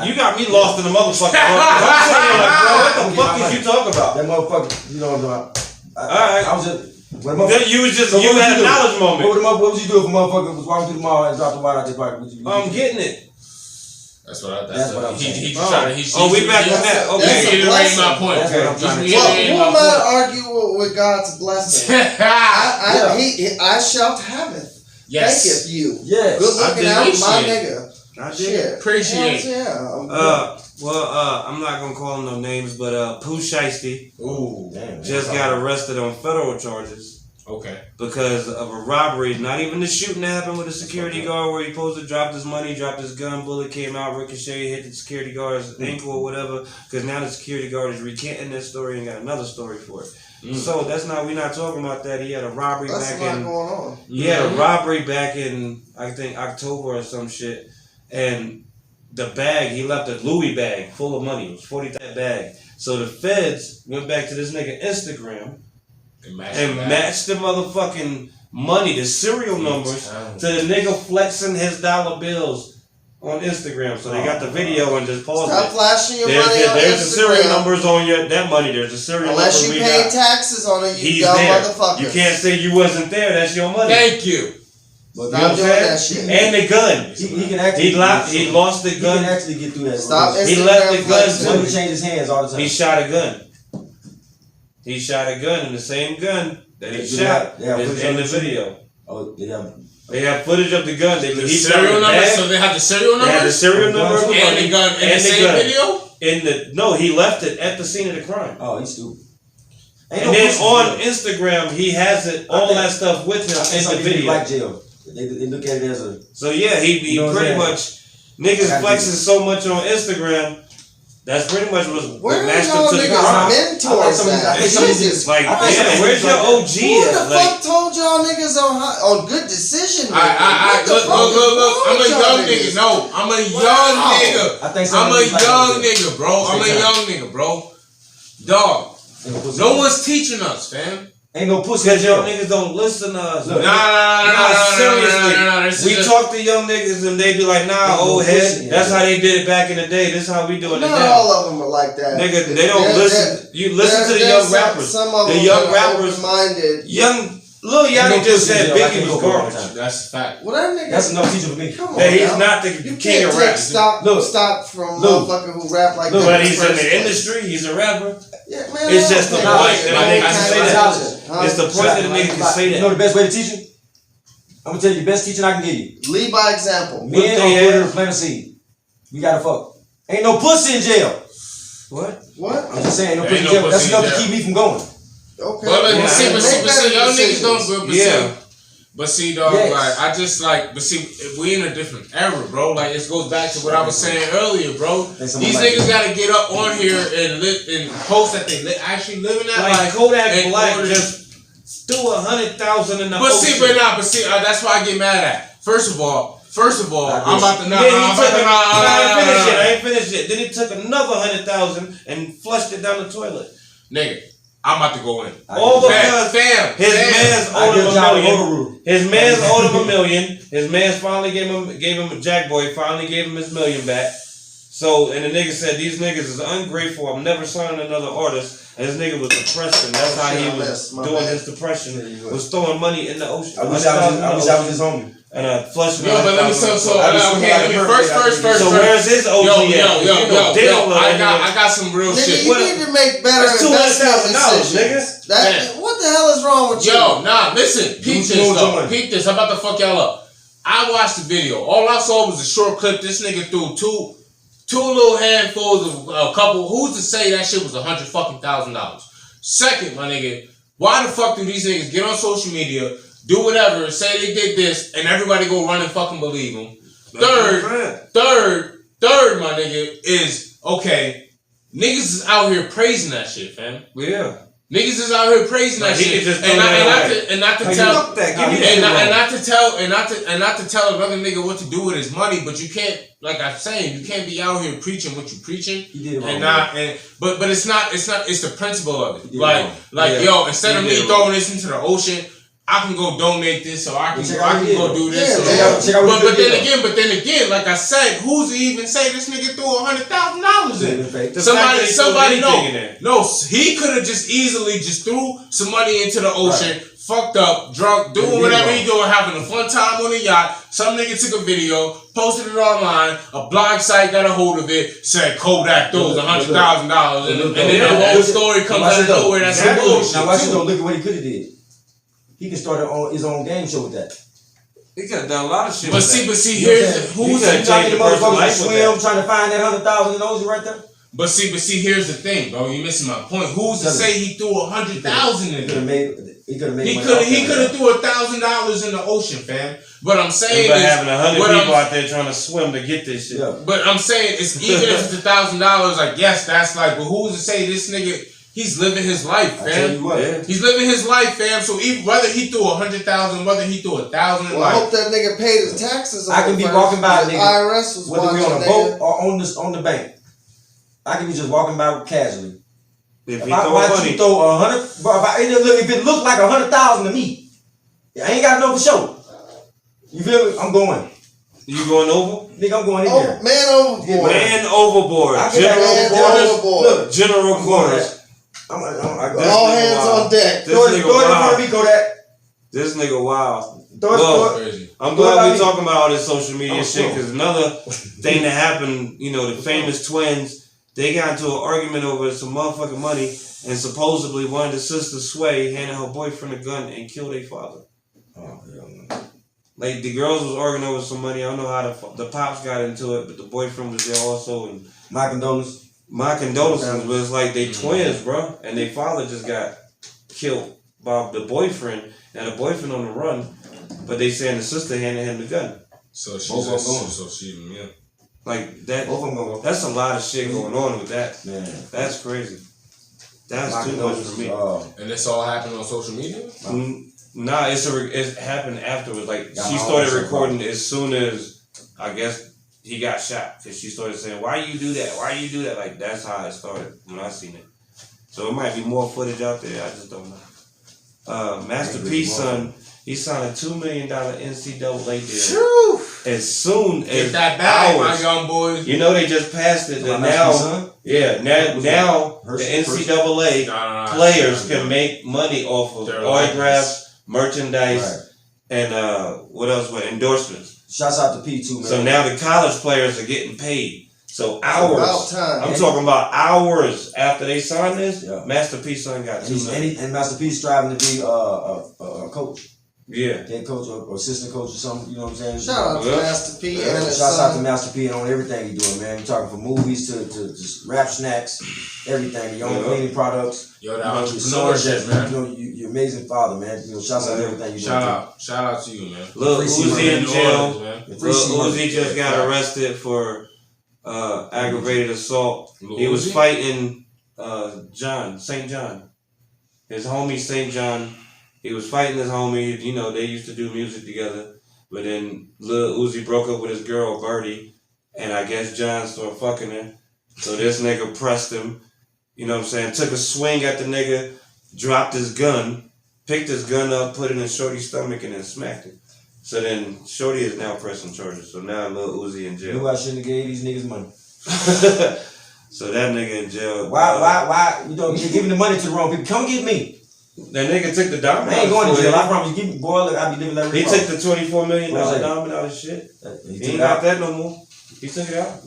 You got me lost in the motherfucker. I'm saying, like, bro, what the fuck is you talking about? That motherfucker, you know what I'm talking about. Alright. I was just... You had a knowledge moment. What would you do if a motherfucker was walking through the mall and dropped the water out their pocket? I'm getting it. That's what I'm saying. We back on that. Okay, you reiterating my point. Who am I to argue with God's blessing? I shall have it. Yes. Thanketh you. Yes. Good looking out, my nigga. I did. Shit. Appreciate it. Yeah. I'm not gonna call him no names, but Pooh Shiesty Ooh, damn. just got arrested on federal charges Okay. Because of a robbery, not even the shooting that happened with the security guard where he supposed to drop his money, dropped his gun, bullet came out, ricochet, hit the security guard's ankle or whatever. Because now the security guard is recanting that story and got another story for it. So we're not talking about that. He had a robbery That's back a lot in. going on. He had a robbery back in, I think, October or some shit. And the bag, he left a Louis bag full of money. It was $40,000 bag. So the feds went back to this nigga Instagram and matched the motherfucking money, the serial numbers, to the nigga flexing his dollar bills on Instagram. So they got the video and just paused Stop it. flashing your money on Instagram. There's the serial numbers on that money. There's the serial Unless numbers you we pay got. taxes on it, you He's dumb there. motherfucker. You can't say you wasn't there. That's your money. Thank you. Stop doing that shit. And the gun. He can actually. He lost the gun. He can actually get through that. Stop Instagram. He left the gun. He changes hands all the time. He shot a gun. He shot a gun, and the same gun that he shot is in the video. Oh, yeah. They have footage of the gun. The serial numbers. So they have the serial numbers. They have the serial numbers and the gun in the same video. No, he left it at the scene of the crime. Oh, he's stupid. And then on Instagram, he has all that stuff with him in the video. Like jail. They look at it as a. So yeah, he pretty much niggas flexing so much on Instagram. That's pretty much what matched him to the crime. Mentors at? Jesus. Like, where's your OG Who at? the fuck told y'all niggas on good decision making? Look. I'm a young nigga. No, I'm a young nigga. I'm a young nigga, bro. I'm a young nigga, bro. Dog. No one's teaching us, fam. Ain't no pussy. Because y'all niggas don't listen to us. Seriously. We talk to young niggas and they be like, nah, old head. That's how they did it back in the day. This is how we do it now. Not all of them are like that. Nigga, they don't listen. You listen to the young rappers. Some of them the young rappers. Minded. Lil Yachty just said Biggie was garbage. That's a fact. Well, that nigga. That's enough teaching for me. Come on, that he's not the king of rap. Stop from motherfucker who rap like that. But he's in the industry. He's a rapper. Yeah, man. It's just the point that a nigga can say that. It's the point that a nigga can say that. You know the best way to teach him? I'm gonna tell you the best teaching I can give you. Lead by example. Men on Twitter plant a seed. We gotta fuck. Ain't no pussy in jail. What? I'm just saying, no pussy in jail. That's enough to keep me from going. Okay. But see, young niggas don't. But see, dog, yes. like I just like, but see, we in a different era, bro. Like it goes back to what I was saying earlier, bro. These niggas gotta get up on here and live and post that they actually living that life. Like Kodak Black just threw 100,000 in the But ocean. see, that's why I get mad at. First of all, I'm about to I ain't finished yet. Then he took another 100,000 and flushed it down the toilet. Nigga, I'm about to go in. All because his man's owed him $1 million. His man's owed him $1 million. His man's finally gave him a Jack Boy. Finally gave him his $1 million back. So and the nigga said these niggas is ungrateful. I'm never signing another artist. And this nigga was depressed, and that's how he was doing his depression. Was throwing money in the ocean. I wish I was his homie. And flush me. Yo, but let me first. So where's his OG at? I got some real shit. You need to make better investment decisions. What the hell is wrong with you? Yo, nah, listen. Peep this though. Peep this. I'm about to fuck y'all up. I watched the video. All I saw was a short clip. This nigga threw two little handfuls of a couple. Who's to say that shit was $100,000? Second, my nigga, why the fuck do these niggas get on social media, do whatever, say they did this, and everybody go run and fucking believe them? Third, my nigga, is okay. Niggas is out here praising that shit, fam. Yeah. Niggas is out here praising that shit, and not to tell another nigga what to do with his money. But you can't, like I'm saying, you can't be out here preaching what you preaching, but it's not. It's the principle of it. Yo, instead of me throwing this into the ocean, I can go donate this, or I can go do this. But then again, like I said, who's to even say this nigga threw $100,000 in? Somebody no, he could have just easily threw some money into the ocean, fucked up, drunk, doing whatever he doing, having a fun time on a yacht. Some nigga took a video, posted it online, a blog site got a hold of it, said Kodak throws $100,000, and then the whole story comes out of nowhere. That's some bullshit. Now watch it though. Look at what he could have did. He can start his own game show with that. He could have done a lot of shit. But see, here's who's trying to swim, trying to find that 100,000 in the ocean right there. But see, here's the thing, bro. You're missing my point. Who's to say he threw 100,000 in there? He could have made. He could have threw $1,000 in the ocean, fam. But I'm saying is having 100 people out there trying to swim to get this shit. Yeah. But I'm saying it's even if it's $1,000, like yes, that's like. But who's to say this nigga? He's living his life, fam. He's living his life, fam. So even, whether he threw 100,000, whether he threw 1,000, well, I hope that nigga paid his taxes. I can be walking by, nigga. IRS was whether we on a boat or on the bank. I can be just walking by casually. If you throw 100, if it look like 100,000 to me, I ain't got to know for sure. You feel me? I'm going. You going over? Nigga, I'm going in there. Man overboard. Man overboard. General quarters. All hands on deck. Throw it in front of me, Kodak. This nigga wild. Crazy. I'm glad we talking about all this social media shit because another thing that happened, you know, the famous twins. They got into an argument over some motherfucking money, and supposedly one of the sisters, Sway, handed her boyfriend a gun and killed their father. Oh, hell no. Like, the girls was arguing over some money. I don't know how the pops got into it, but the boyfriend was there also. And my condolences. My condolences, but it's like they twins, bro. And their father just got killed by the boyfriend. Now, the boyfriend on the run, but they saying the sister handed him the gun. So she's yeah. Like that, that's a lot of shit going on with that. Man, that's crazy. That's too much for me. And this all happened on social media? Nah, it happened afterwards. Like she started recording as soon as I guess he got shot because she started saying, "Why you do that? Why you do that?" Like that's how it started when I seen it. So it might be more footage out there. I just don't know. Master P's son. He signed a $2 million NCAA deal. As soon as get that bag, my young boys. You know they just passed it. Now the NCAA players can make money off of autographs, merchandise, and what else? Endorsements. Shouts out to P too, man. So now the college players are getting paid. So hours. I'm talking about hours after they signed this. Yeah. Master P's son got $2 million. And Master P's striving to be a coach. Yeah. Head coach or assistant coach or something, you know what I'm saying? Shout out to Master P. Shout out to Master P and on everything he's doing, man. We're talking from movies to just rap snacks, everything. Your own cleaning products. Yo, that entrepreneurship, man. You know, you're amazing father, man. You know, shouts out to everything you do. Shout out to you, man. Lil Uzi in jail. Lil Uzi just got arrested for aggravated assault. He was fighting St. John. His homie St. John. He was fighting his homie, you know, they used to do music together. But then Lil Uzi broke up with his girl, Birdie. And I guess John started fucking her. So this nigga pressed him, you know what I'm saying? Took a swing at the nigga, dropped his gun, picked his gun up, put it in Shorty's stomach, and then smacked him. So then Shorty is now pressing charges. So now Lil Uzi in jail. Knew I shouldn't have gave these niggas money. So that nigga in jail. Why? You know, you're giving the money to the wrong people. Come get me. That nigga took the diamond. I ain't going to jail. I promise you. Give me, boy, look, I be living that. He took the $24 million diamond out of shit. He ain't got that no more. He took it out.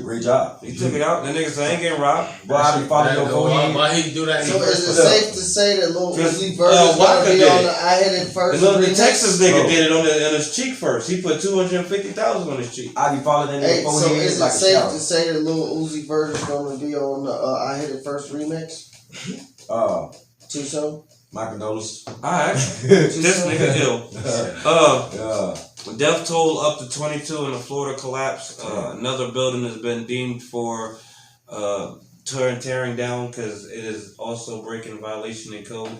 Great job. He took it out. That nigga said I ain't getting robbed. Boy, I be following your phone. Why he do that? So is it safe to say that Lil Uzi Vert is gonna be on the I Hit It First? The Texas nigga did it on his cheek first. He put $250,000 on his cheek. I be following that nigga phone. So is it safe to say that Lil Uzi Vert is gonna be on the I Hit It First remix? Too soon? My condolences. Alright. This nigga ill. Death toll up to 22 in a Florida collapse. Another building has been deemed for tearing down because it is also breaking violation in code.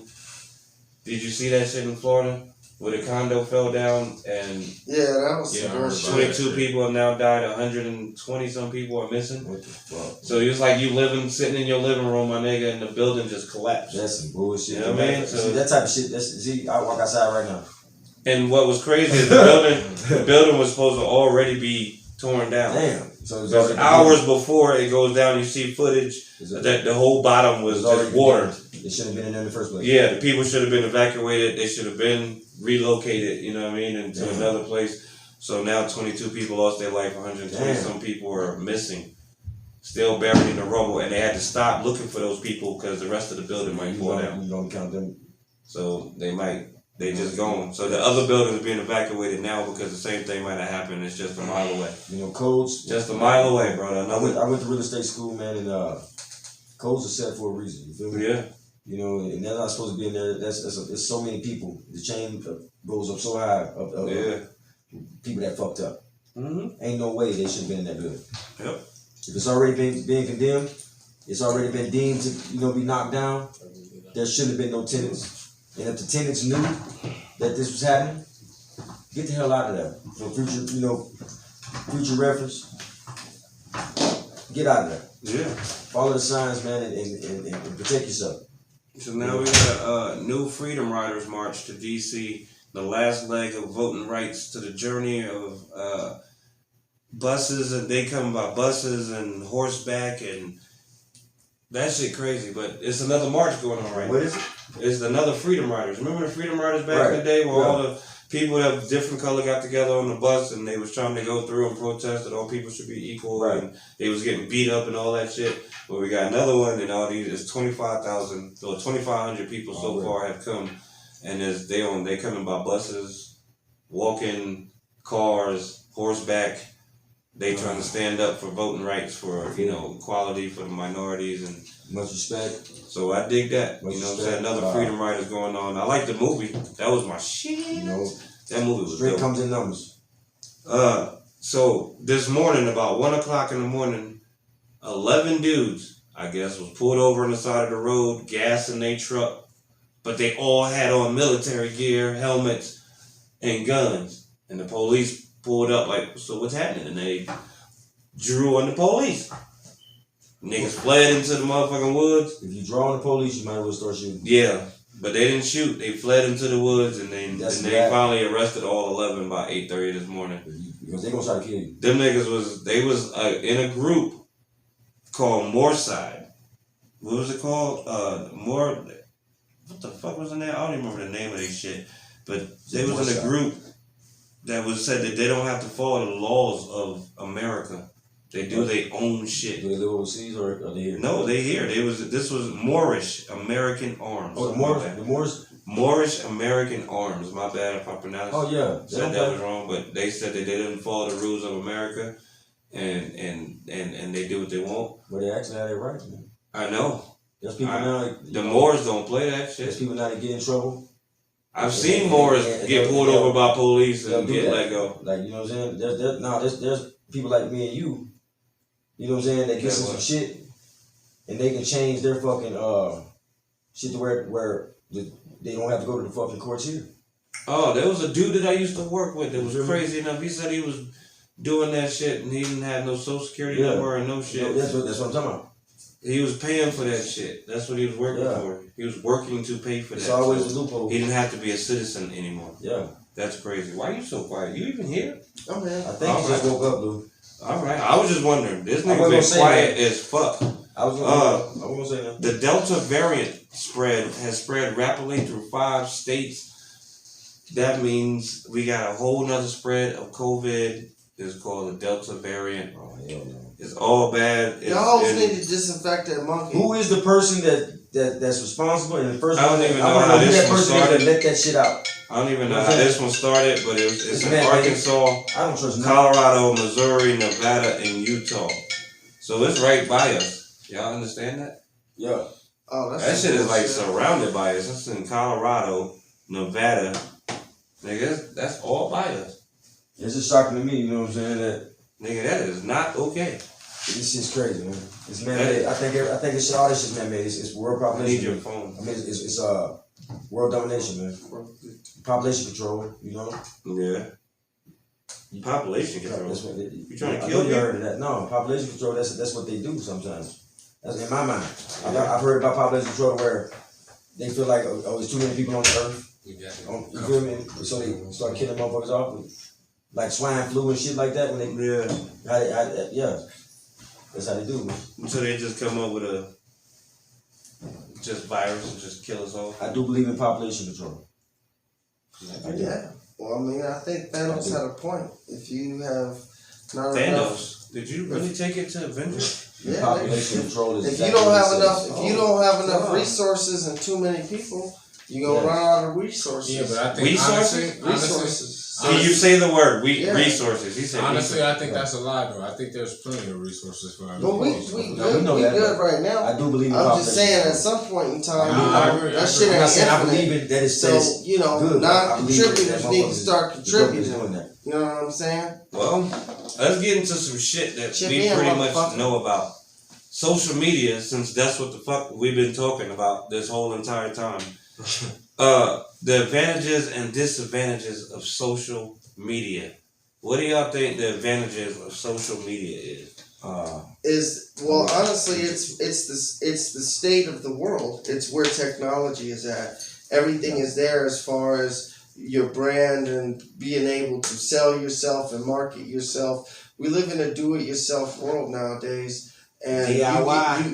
Did you see that shit in Florida? Where the condo fell down and that was 22 people have now died, 120 some people are missing. What the fuck? So it's like you sitting in your living room, my nigga, and the building just collapsed. That's some bullshit. You know what I mean? So that type of shit. I walk outside right now. And what was crazy is the building was supposed to already be torn down. Damn. So hours before it goes down, you see footage that the whole bottom was just water. It shouldn't have been in there in the first place. Yeah, the people should have been evacuated. They should have been relocated, you know what I mean, into another place. So now 22 people lost their life, 120 some people are missing, still buried in the rubble, and they had to stop looking for those people because the rest of the building might fall down. You don't count them. So they just gone. So the other buildings are being evacuated now because the same thing might have happened. It's just a mile away. You know, codes. Just a mile away, bro. I went to real estate school, man, and codes are set for a reason. You feel me? Yeah. You know, and they're not supposed to be in there. There's so many people. The chain goes up so high of people that fucked up. Mm-hmm. Ain't no way they should have been in that building. Yep. If it's already been condemned, it's already been deemed to be knocked down. There shouldn't have been no tenants. And if the tenants knew that this was happening, get the hell out of there. For future reference. Get out of there. Yeah. Follow the signs, man, and protect yourself. So now we got a new Freedom Riders March to D.C., the last leg of voting rights to the journey of buses, and they come by buses and horseback, and that shit crazy. But it's another march going on right now. What is it? It's another Freedom Riders. Remember the Freedom Riders back in the day where all the people of different color got together on the bus and they was trying to go through and protest that all people should be equal and they was getting beat up and all that shit. But we got another one and all these, it's 25,000 or 2,500 people so far have come, and they coming by buses, walking, cars, horseback. They trying to stand up for voting rights, for equality for the minorities, and much respect. So I dig that. Much respect. What I'm saying? Another Freedom Riders going on. I like the movie. That was my shit. That movie was straight dope. Comes in numbers. So this morning, about 1 o'clock in the morning, 11 dudes, I guess, was pulled over on the side of the road, gas in their truck, but they all had on military gear, helmets, and guns. And the police pulled up like, so what's happening? And they drew on the police. Niggas fled into the motherfucking woods. If you draw on the police, you might as well start shooting. Yeah, but they didn't shoot. They fled into the woods, and they finally arrested all 11 by 8:30 this morning. Because they gonna try to kill you. Them niggas was in a group called Moorside. What was it called? What the fuck was in there? I don't even remember the name of this shit. But they was in a group that said that they don't have to follow the laws of America. They do their own shit. Do they live overseas or are they here? No, they here. This was Moorish American Arms. Oh, the Moors? Moorish American Arms. My bad if I pronounced. Oh yeah. Said that was wrong, but they said that they didn't follow the rules of America, and they do what they want. But they actually have their rights, man. I know. There's people now. The Moors don't play that shit. There's people now that get in trouble. I've seen Moors get pulled over by police and get let go. Like, you know what I'm saying? There's people like me and you. You know what I'm saying? They get some shit, and they can change their fucking shit to where they don't have to go to the fucking courts here. Oh, there was a dude that I used to work with that was crazy enough. He said he was doing that shit and he didn't have no social security number and no shit. That's what I'm talking about. He was paying for that shit. That's what he was working for. He was working to pay for that. It's always a loophole. He didn't have to be a citizen anymore. Yeah. That's crazy. Why are you so quiet? You even here? Oh man. I think he just woke up, dude. All right. I was just wondering. This nigga been quiet as fuck. I was gonna say that. The Delta variant has spread rapidly through 5 states. That means we got a whole nother spread of COVID. It's called the Delta variant. Oh hell no. It's all bad. Y'all need to disinfect that monkey. Who is the person that's responsible? And the first I don't even know how this one started. Let that shit out. I don't even know how this one started, but it's in man, Arkansas, I don't trust Colorado, Missouri, Nevada, and Utah. So it's right by us. Y'all understand that? Yeah. Oh, that shit is like surrounded by us. It's in Colorado, Nevada. Nigga, that's all by us. It's just shocking to me, you know what I'm saying? Nigga, that is not okay. This shit's crazy, man. It's man-made. I think it's all this shit's man-made. It's world population. I need your phone. I mean, it's world domination, man. Population control, you know? Yeah. Population control? That's what you trying to kill me? You heard of that. No, population control, that's what they do sometimes. That's in my mind. I've heard about population control where they feel like, there's too many people on the earth. You feel me? So they start killing motherfuckers off with, like swine flu and shit like that. When they, yeah. That's how they do, man. So they just come up with a virus and just kill us all? I do believe in population control. Yeah. Well, I mean, I think Thanos had a point. If you have not Thanos? enough, did you really take it to Avengers? Population control is if you don't have enough resources and too many people, You're gonna run out of resources. Yeah, but I think resources. See, you say the word resources. He said honestly, I think that's a lie, though. I think there's plenty of resources for our But we good right now. I do believe in I'm just saying, at some point in time, that shit ain't infinite. I believe infinite. that So, you know, non-contributors need to start contributing. You know what I'm saying? Well, let's get into some shit that we pretty much know about. Social media, since that's what the fuck we've been talking about this whole entire time. The advantages and disadvantages of social media. What do y'all think the advantages of social media is? Honestly, it's the state of the world. It's where technology is at. Everything is there as far as your brand and being able to sell yourself and market yourself. We live in a do-it-yourself world nowadays. And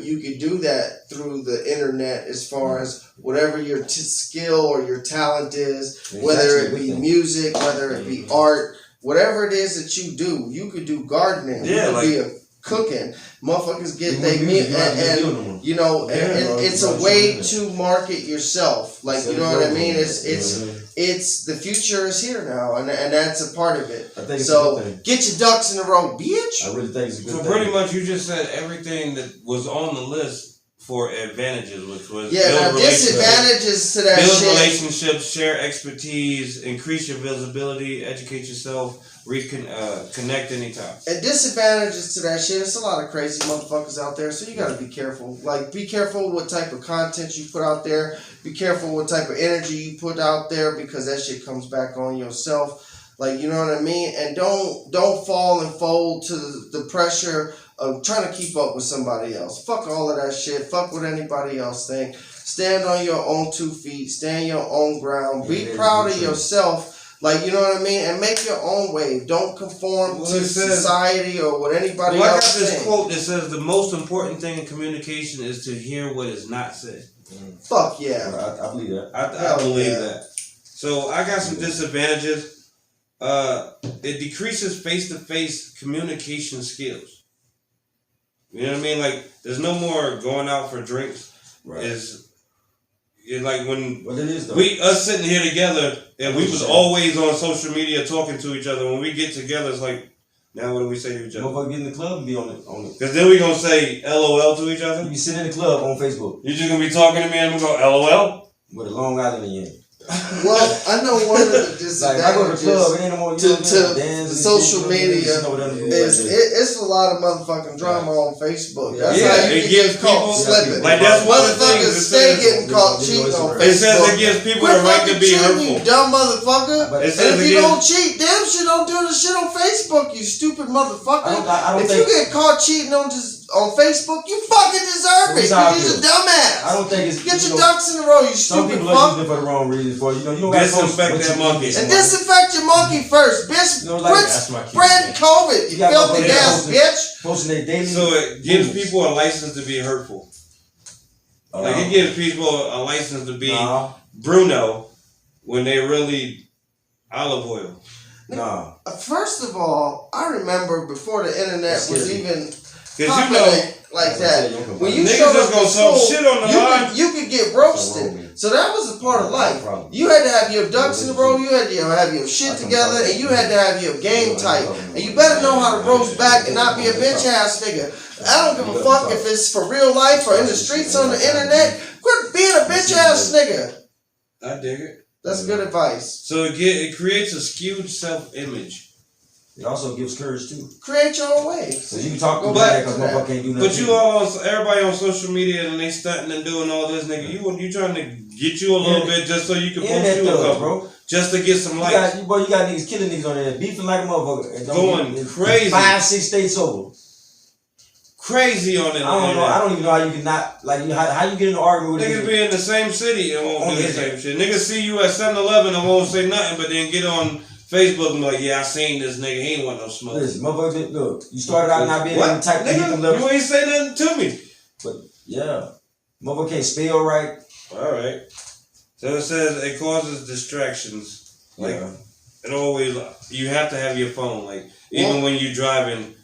you could do that through the internet as far as whatever your skill or your talent is, whether it be music, whether it be art, whatever it is that you do. You could do gardening. You could be a cooking. Motherfuckers get their meat and you know, and it's a way to market yourself. Like, you know what I mean? It's the future is here now, and that's a part of it. I think so. Get your ducks in a row, bitch. I really think it's a good thing. So pretty much, you just said everything that was on the list for advantages, which was now disadvantages to that build shit. Relationships, share expertise, increase your visibility, educate yourself, connect anytime. And disadvantages to that shit. It's a lot of crazy motherfuckers out there, so you gotta be careful. Like, be careful what type of content you put out there. Be careful what type of energy you put out there, because that shit comes back on yourself. Like, you know what I mean? And don't fall and fold to the pressure of trying to keep up with somebody else. Fuck all of that shit. Fuck what anybody else think. Stand on your own 2 feet. Stand your own ground. Be proud of yourself. Like, you know what I mean? And make your own wave. Don't conform to society or what anybody else thinks. I got this quote that says the most important thing in communication is to hear what is not said. Fuck yeah. I believe that. I believe that. So I got some disadvantages. It decreases face-to-face communication skills. You know what I mean? Like, there's no more going out for drinks. Right. It's like when us sitting here together, and we was always on social media talking to each other. When we get together, it's like, now what do we say to each other? Motherfucker get in the club and be on it. Because then we gonna say LOL to each other. You be sitting in the club on Facebook. You just gonna be talking to me and I'm gonna go LOL? With a Long Island in the end. Well, I know one of the disadvantages like, I go to the club, ain't no more, to the social media is it's a lot of motherfucking drama on Facebook. That's how you get caught slipping. Like, that's motherfuckers stay getting caught cheating on Facebook. It says it gives people the right to be hurtful. You dumb motherfucker. And if you don't cheat, damn shit, don't do the shit on Facebook, you stupid motherfucker. If you get caught cheating on Facebook, you fucking deserve it. You're just a dumbass. I don't think it's... Get your ducks in a row, you stupid fuck. Some people are using it for the wrong reasons. You don't disinfect that monkey. And disinfect your monkey first, bitch. Quit spreading COVID, you filthy ass bitch. Posting their daily. So it gives people a license to be hurtful. Like, it gives people a license to be Bruno when they really olive oil. Nah. First of all, I remember before the internet was even... Cause you know, like that. When you niggas just gonna talk shit on the line, you could get roasted. So that was a part of life. You had to have your ducks in a row. You had to have your shit together, and you had to have your game tight. And you better know how to roast back and not be a bitch ass nigga. I don't give a fuck if it's for real life or in the streets on the internet. Quit being a bitch ass nigga. I dig it. That's good advice. So it creates a skewed self-image. It also gives courage too. Create your own way. So you can talk about that because motherfucker can't do nothing. But you all, everybody on social media and they stunting and doing all this, nigga. You trying to get you a little bit just so you can post you a couple, bro. Just to get some likes. You got niggas killing niggas on there, beefing like a motherfucker, and going crazy. 5-6 states over. Crazy on it. I don't know. I don't even know how you can not like how you get in an argument with niggas. Be in the same city and won't do the same shit. Niggas see you at 7-Eleven and won't say nothing, but then get on Facebook and be like, yeah, I seen this nigga. He ain't want no smoke. Listen, motherfucker, look, you started out not being able to type to hit them levels. You ain't say nothing to me. But yeah, motherfucker can't spell right. All right. So it says it causes distractions. Like it always, you have to have your phone. Like even when you're driving,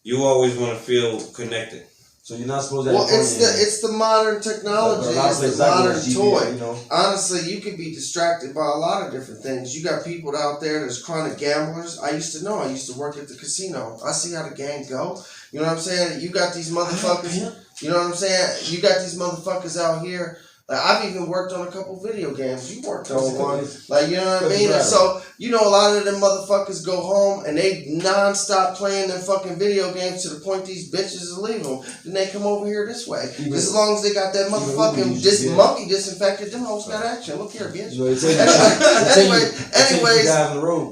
you always want to feel connected. So you're not supposed to. Well, it's the modern technology. It's the modern toy. You know? Honestly, you could be distracted by a lot of different things. You got people out there that's chronic gamblers. I used to know. I used to work at the casino. I see how the game go. You know what I'm saying? You got these motherfuckers. You know what I'm saying? You got these motherfuckers out here. Like, I've even worked on a couple video games. You worked on one. Like, you know what I mean? And so, you know, a lot of them motherfuckers go home and they non-stop playing them fucking video games to the point these bitches will leave them. Then they come over here this way. Just as long as they got that motherfucking monkey disinfected, them hoes got action. Look here, bitch. Anyways,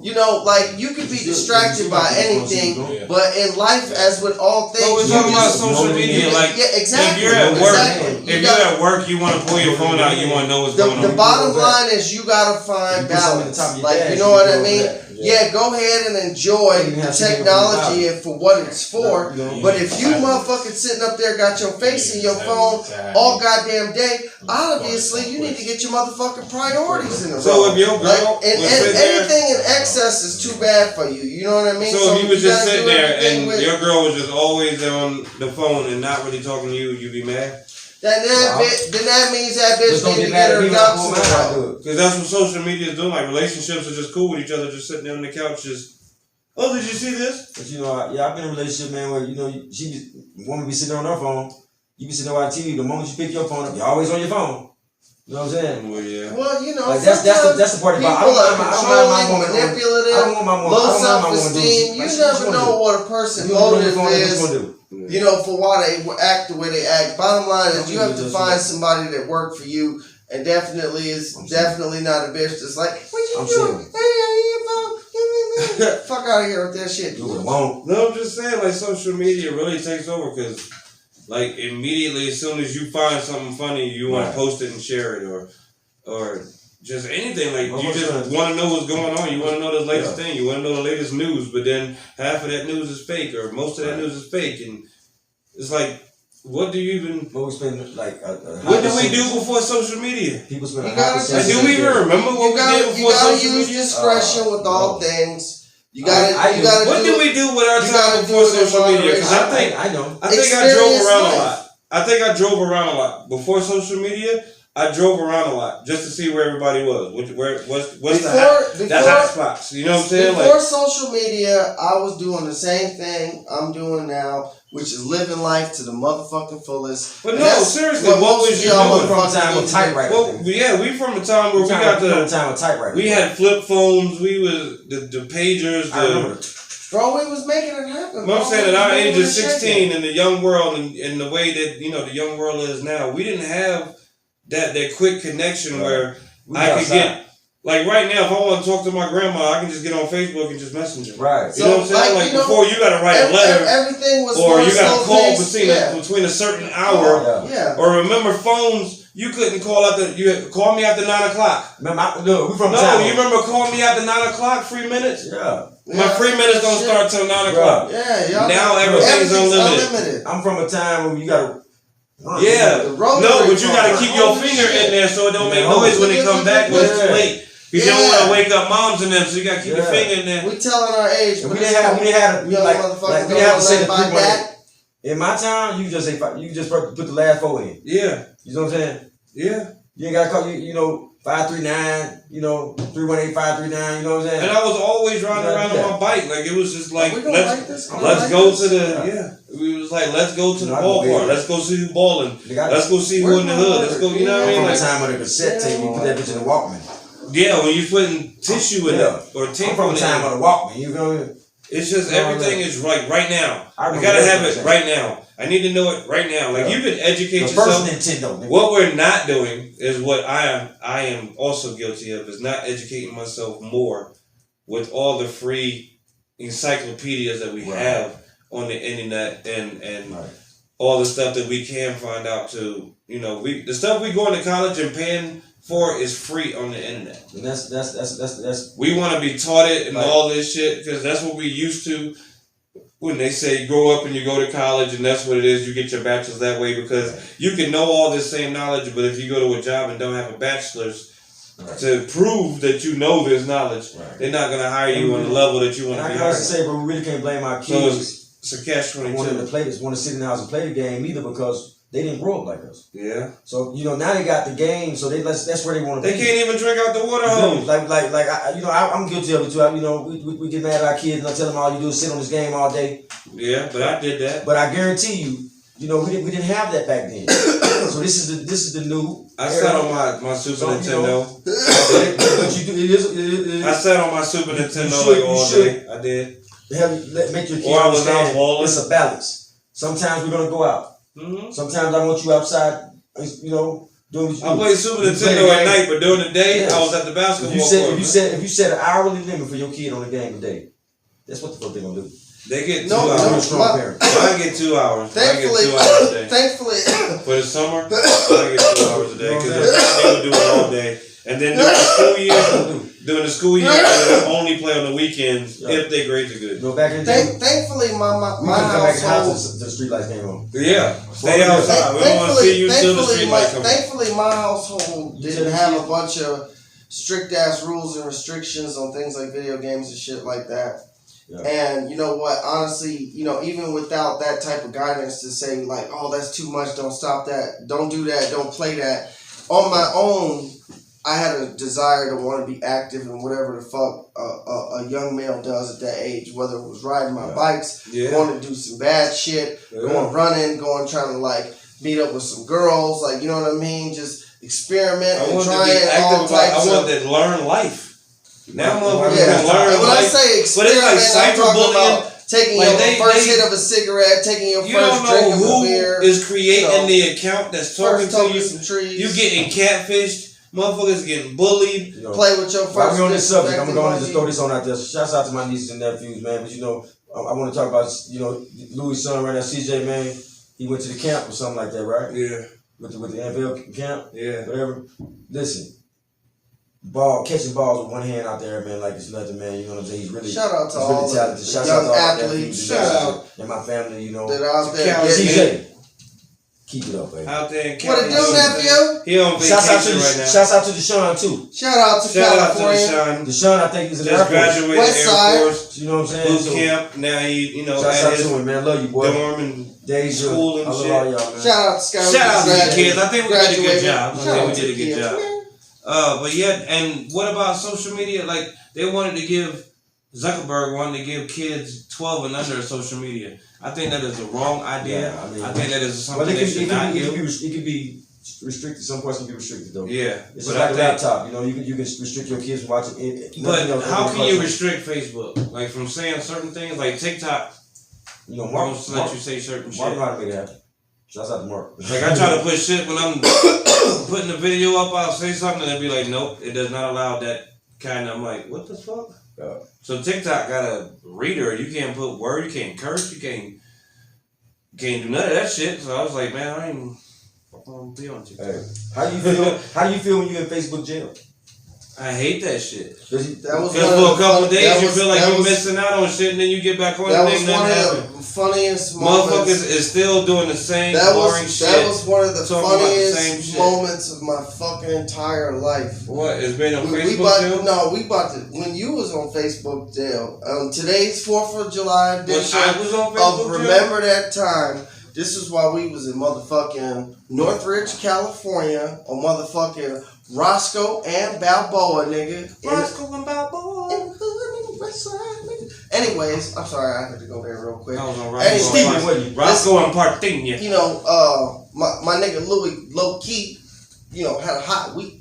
you know, like, you could be distracted by anything, but in life, as with all things, we're talking about social media. Like, yeah, exactly. If you're at work, you want to pull your phone out, you want to know what's going on. The bottom line is you gotta find balance. Like, you know what I mean? Yeah, go ahead and enjoy the technology and for what it's for. But if you motherfucking sitting up there got your face in your phone all goddamn day, obviously you need to get your motherfucking priorities in a row. So if your girl and anything in excess is too bad for you. You know what I mean? So if you was just sitting there and your girl was just always on the phone and not really talking to you, you'd be mad? Then that means that bitch need to get her ducks in a row. Because that's what social media is doing. Like, relationships are just cool with each other, just sitting there on the couch, just, oh, did you see this? But you know, I've been in a relationship, man, where, you know, woman be sitting on her phone, you be sitting there watching TV. The moment you pick your phone up, you're always on your phone. You know what I'm saying? Well, yeah. Well, you know, like that's the part about. I don't want my low self-esteem. You never know what a person's motive is. You know, for why they act the way they act. Bottom line is, you have to find somebody that works for you, and definitely is definitely not a bitch that's like, what you doing? Hey, fuck out of here with that shit. No, I'm just saying, like, social media really takes over because, like, immediately as soon as you find something funny, you want to post it and share it, or just anything. Like, you just want to know what's going on. You want to know the latest thing. You want to know the latest news. But then half of that news is fake, or most of that news is fake. And it's like, what do you even? What we spend like? What do we do before social media? People spend. Do we even remember what we did before social media? You gotta use discretion with all things. You gotta. What do we do with our time before social media? Because I think I drove around a lot. I think I drove around a lot before social media. I drove around a lot just to see where everybody was. What's the hot spots? You know what I'm saying? Before social media, I was doing the same thing I'm doing now, which is living life to the motherfucking fullest. But no, seriously, what was you doing? From a time of typewriter. Well, yeah, we from a time where we got the time of typewriter. We had flip phones. We was the pagers. Bro, we was making it happen. I'm saying at our age of 16 in the young world and the way that the young world is now, we didn't have that quick connection where I could get, like right now, if I want to talk to my grandma, I can just get on Facebook and just message her. Right. You know what I'm saying? Like before, you got to write a letter, everything was or you got to call between a certain hour. Or remember phones. You couldn't call call me after 9 o'clock. Remember, you remember calling me after 9 o'clock? 3 minutes. Yeah. My 3 minutes don't start till 9 o'clock. Yeah. Now everything's unlimited. I'm from a time when you got to. Yeah, no, but you gotta keep your finger in there so it don't make noise when it come back when it's too late. Because you don't want to wake up moms and them, so you gotta keep your finger in there. We telling our age. We didn't have to say the 3-1. In my time, you just put the last 4 in. Yeah. You know what I'm saying? Yeah. You ain't gotta call 539, 318 539. You know what I'm saying? And I was always riding around on my bike, like it was just like let's go to the We was like, let's go to the ballpark. Let's go see who balling. Let's go see who in the hood. Let's go. You know what I mean? From the time when the cassette tape, you put that bitch in the Walkman. Yeah, when you putting tissue in it or tape from the time on the Walkman. You know what I mean? It's just everything is right now. I gotta have it right now. I need to know it right now. Like you can educate yourself. Nintendo. What we're not doing is what I am also guilty of is not educating myself more with all the free encyclopedias that we have on the internet and all the stuff that we can find out too. The stuff we going to college and paying for is free on the internet. And that's we want to be taught it and all this shit because that's what we used to. When they say grow up and you go to college and that's what it is, you get your bachelor's that way because you can know all this same knowledge, but if you go to a job and don't have a bachelor's to prove that you know this knowledge, they're not going to hire you on the level that you want to be hired. I gotta say, but we really can't blame our kids. It's a catch-22. Want to sit in the house and play the game either because they didn't grow up like us. Yeah. So now they got the game, so that's where they want to be. They can't even drink out the water hose. I'm guilty of it too. We get mad at our kids and I tell them all you do is sit on this game all day. Yeah, but I did that. But I guarantee you, we didn't have that back then. So this is the new. I sat on my Super Nintendo. But you do I sat on my Super Nintendo all day. I did. Make your kids understand it's a balance. Sometimes we're gonna go out. Mm-hmm. Sometimes I want you outside, doing what you do. I play Super Nintendo at night, but during the day, I was at the basketball court. If you set an hourly limit for your kid on the game a day, that's what the fuck they're gonna do. They get 2 hours. I get 2 hours. Thankfully, I get 2 hours a day. Thankfully, for the summer, I get 2 hours a day because they would do it all day. And then during the school year, they only play on the weekends if their grades are good. Go back in the thankfully, my household, the street lights came on. Yeah, stay outside. We don't want to see you till the street lights come on. Thankfully, my household didn't have a bunch of strict ass rules and restrictions on things like video games and shit like that. Yeah. And you know what? Honestly, even without that type of guidance to say like, oh, that's too much. Don't stop that. Don't do that. Don't play that. On my own, I had a desire to want to be active in whatever the fuck a young male does at that age, whether it was riding my bikes, going to do some bad shit, going running, going trying to like meet up with some girls, like, you know what I mean? Just experiment and trying all types of... I wanted to learn life. Now motherfuckers can learn life. When I say experiment, I'm talking about taking your first hit of a cigarette, taking your first drink of a beer. You don't know who is creating the account that's talking to you. Some trees. You getting catfished. Motherfuckers getting bullied. Play with your first. While we're on this subject, I'm going to just throw this on out there. Shouts out to my nieces and nephews, man. But I want to talk about Louis' son right now, CJ, man. He went to the camp or something like that, right? Yeah. With the NFL camp. Yeah. Whatever. Listen, catching balls with one hand out there, man, like it's nothing, man. You know what I'm saying? He's really shout out to all really talented. Shout young out to all athletes. Shout out and my family. That out there. CJ. Keep it up, baby. Out there in California. What it do, nephew? He on vacation right now. Shouts out to Deshaun, too. Shout out to California. Deshaun, I think he's in just graduated West Side. Air Force. You know what I'm saying? Boot camp. Now he, shouts out to him, man. Love you, boy. Dorm and Deja. school and shit. All y'all, man. Shout out to Scott. Shout out to the kids. I think we did a good job. But yeah, and what about social media? Like, they wanted to give... Zuckerberg wanted to give kids 12 and under social media. I think that is the wrong idea. Yeah, I think that is something they should not give. It could be restricted. Some parts can be restricted though. Yeah, it's just like a laptop. You can restrict your kids from watching it. But how can you restrict Facebook? Like from saying certain things, like TikTok. Mark won't let you say certain shit. Mark know how to make it happen. Shouts out to Mark. Like I try to put shit when I'm putting the video up. I'll say something and they'll be like, nope, it does not allow that kind of. I'm like, what the fuck? So TikTok got a reader. You can't put word. You can't curse. You can't do none of that shit. So I was like, man, I ain't gonna be on TikTok. Hey, how do you feel when you're in Facebook jail? I hate that shit. Because for a couple of days you feel like you're missing out on shit, and then you get back on that and was one of the funniest moments. Motherfuckers is still doing the same boring shit. That was one of the funniest moments of my fucking entire life. What? It's been on Facebook jail? No, we bought it when you was on Facebook jail. Today's 4th of July edition I was on Facebook of Remember That Time. This is why we was in motherfucking Northridge, California, on motherfucking Roscoe and Balboa, nigga. Roscoe and Balboa. In the hood, West Side, nigga. Anyways, I'm sorry, I had to go there real quick. I was on Roscoe and Parthenia. My nigga Louis, low key, had a hot week.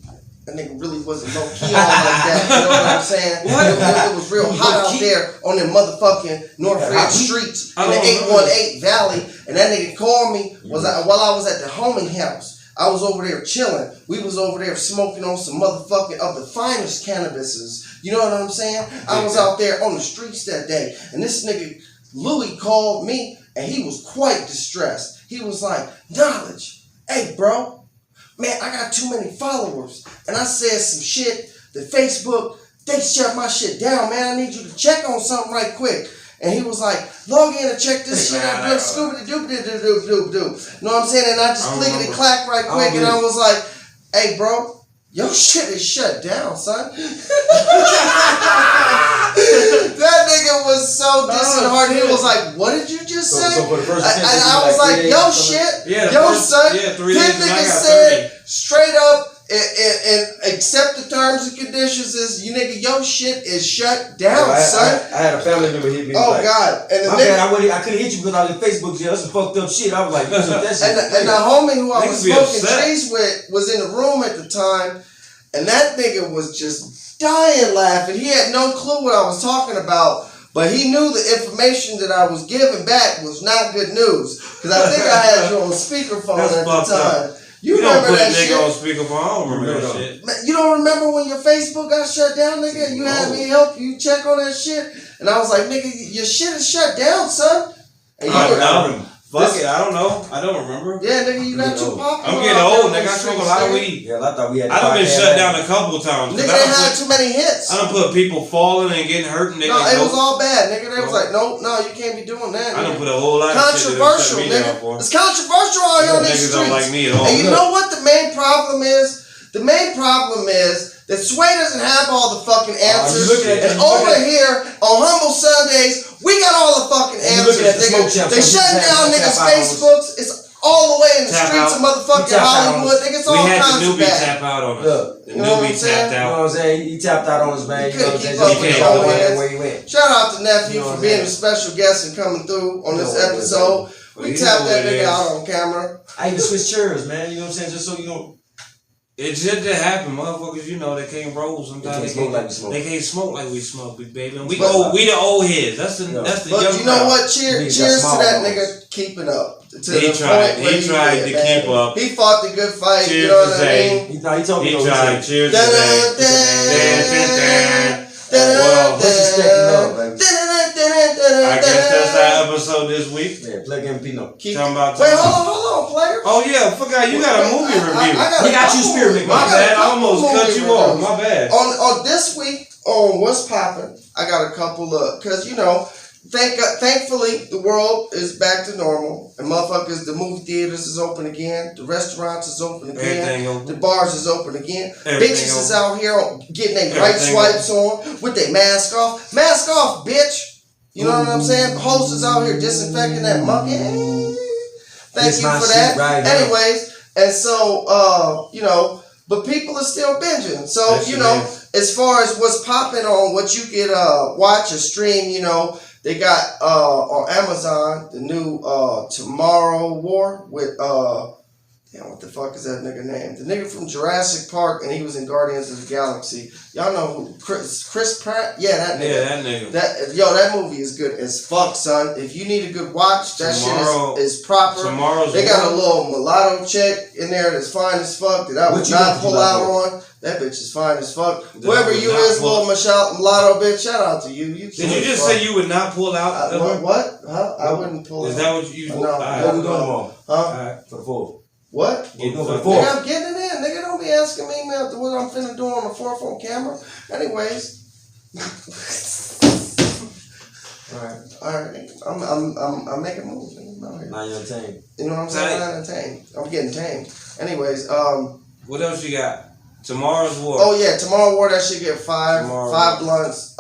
That nigga really wasn't low key on like that. You know what I'm saying? It was real hot out there on them motherfucking Northridge streets in the 818 Valley. And that nigga called me while I was at the homie house. I was over there chilling. We was over there smoking on some motherfucking of the finest cannabises. You know what I'm saying? I was out there on the streets that day. And this nigga, Louis, called me and he was quite distressed. He was like, Knowledge, hey bro, man, I got too many followers. And I said some shit that Facebook, they shut my shit down, man. I need you to check on something right quick. And he was like, log in and check this shit out. Scooby-Doo-Doo-Doo-Doo-Doo. Know what I'm saying? And I just clickety-clack right quick. And I was like, hey, bro, your shit is shut down, son. That nigga was so disappointed. hard. He was like, "What did you just say?" So for the first and I was like, "Yo, shit, yo, son." 3 This days nigga said straight up and accept the terms and conditions. Is you nigga, your shit is shut down, son. I had a family member hit me. Oh like, God! And the my nigga, bad, I couldn't hit you because I was in Facebook jail. That's some fucked up shit. I was like, that shit. and the homie who I was Niggas be smoking upset. trees with was in the room at the time, and that nigga was just dying laughing. He had no clue what I was talking about. But he knew the information that I was giving back was not good news. Because I think I had you on speakerphone at the time. You don't remember put that a nigga shit? on speakerphone. I don't remember that shit. Man, you don't remember when your Facebook got shut down, nigga? You had me help you check on that shit? And I was like, nigga, your shit is shut down, son. And you Fuck it, I don't know. I don't remember. Yeah, nigga, you got too popular. I'm getting old, nigga. I smoke a lot of weed. Yeah, I thought we had. I done been shut down a couple times. Nigga, they had too many hits. I done put people falling and getting hurt and they No, it was all bad, nigga. They was like, no, you can't be doing that. I done put a whole lot of shit controversial, that shut me down nigga. for. It's controversial out here on these Niggas streets. don't like me at all. And you know what the main problem is? The main problem is that Sway doesn't have all the fucking answers. And over here on Humble Sundays, we got all the fucking answers, nigga. They shutting down niggas' Facebooks. It's all the way in the streets of motherfucking Hollywood. Nigga, it's all kinds of bad. We had the newbie tap out on us. The newbie tapped out. You know what I'm saying? He tapped out on us, man. You couldn't keep up with your where he went. Shout out to Nephew for being a special guest and coming through on this episode. We tapped that nigga out on camera. I even switched chairs, man. You know what I'm saying? Just so you know. It just did happen, motherfuckers. You know they can't roll sometimes. They can't smoke like we smoke. They can't smoke like we smoke, big baby. And we the old heads. That's the young. But you know what? Cheers to that nigga keeping up. He tried to keep up. He fought the good fight. Cheers, you know what I mean? He told me. He tried. Cheers to I guess that's our episode this week. Yeah, plug in Pino. Talking about. Wait, hold on, player. Oh yeah, forgot you got a movie review. We got you spirit, my bad. I almost cut you off. My bad. On this week on What's Poppin', I got a couple of because you know. Thankfully, the world is back to normal, and motherfuckers, the movie theaters is open again, the restaurants is open again, the bars is open again. Bitches is out here getting their right swipes on with their mask off. Mask off, bitch. You know what I'm saying? Hosts is out here disinfecting that monkey. Thank you for that. Right. Anyways, and so you know, but people are still binging. So you know, as far as what's popping on what you could watch or stream, you know. They got on Amazon the new Tomorrow War with damn, what the fuck is that nigga name? The nigga from Jurassic Park and he was in Guardians of the Galaxy. Y'all know who Chris Pratt? Yeah, that nigga. Yeah, that nigga. That movie is good as fuck, son. If you need a good watch, that shit is proper. They got a little mulatto chick in there that's fine as fuck that I would not pull out on. That bitch is fine as fuck. Whoever you is, little mulatto bitch, shout out to you. Did you just say you would not pull out? What? Huh? I wouldn't pull out. Is that what you? No. What we doing tomorrow? Huh? For the 4th. What? Nigga, I'm getting it in. Nigga, don't be asking me what I'm finna do on the 4th on camera. Anyways. Alright. I'm making moves. Now you're tame. You know what I'm saying? I'm tame. I'm getting tame. Anyways, what else you got? Tomorrow's War. Oh yeah, Tomorrow War. That should get five blunts.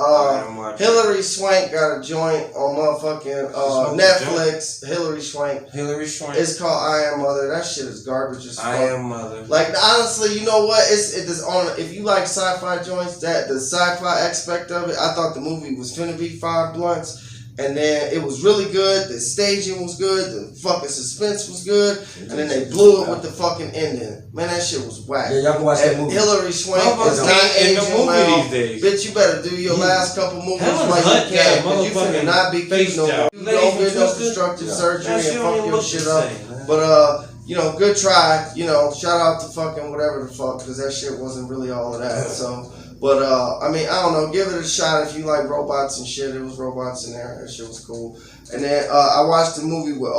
Hillary Swank got a joint on motherfucking Netflix. Hillary Swank. It's called I Am Mother. That shit is garbage as fuck. I Am Mother. Like honestly, you know what? It's on. If you like sci-fi joints, that the sci-fi aspect of it, I thought the movie was finna be 5 blunts. And then it was really good. The staging was good. The fucking suspense was good. And then they blew it with the fucking ending. Man, that shit was whack. Yeah, y'all can watch that movie. Hillary Swank is not aging well. Bitch, you better do your last couple movies while you can. Because you finna not be cute no more. You don't get no constructive surgery and fuck your shit up. But, you know, good try. You know, shout out to fucking whatever the fuck. Because that shit wasn't really all of that. So... But, I mean, I don't know. Give it a shot if you like robots and shit. It was robots in there. That shit was cool. And then I watched a movie with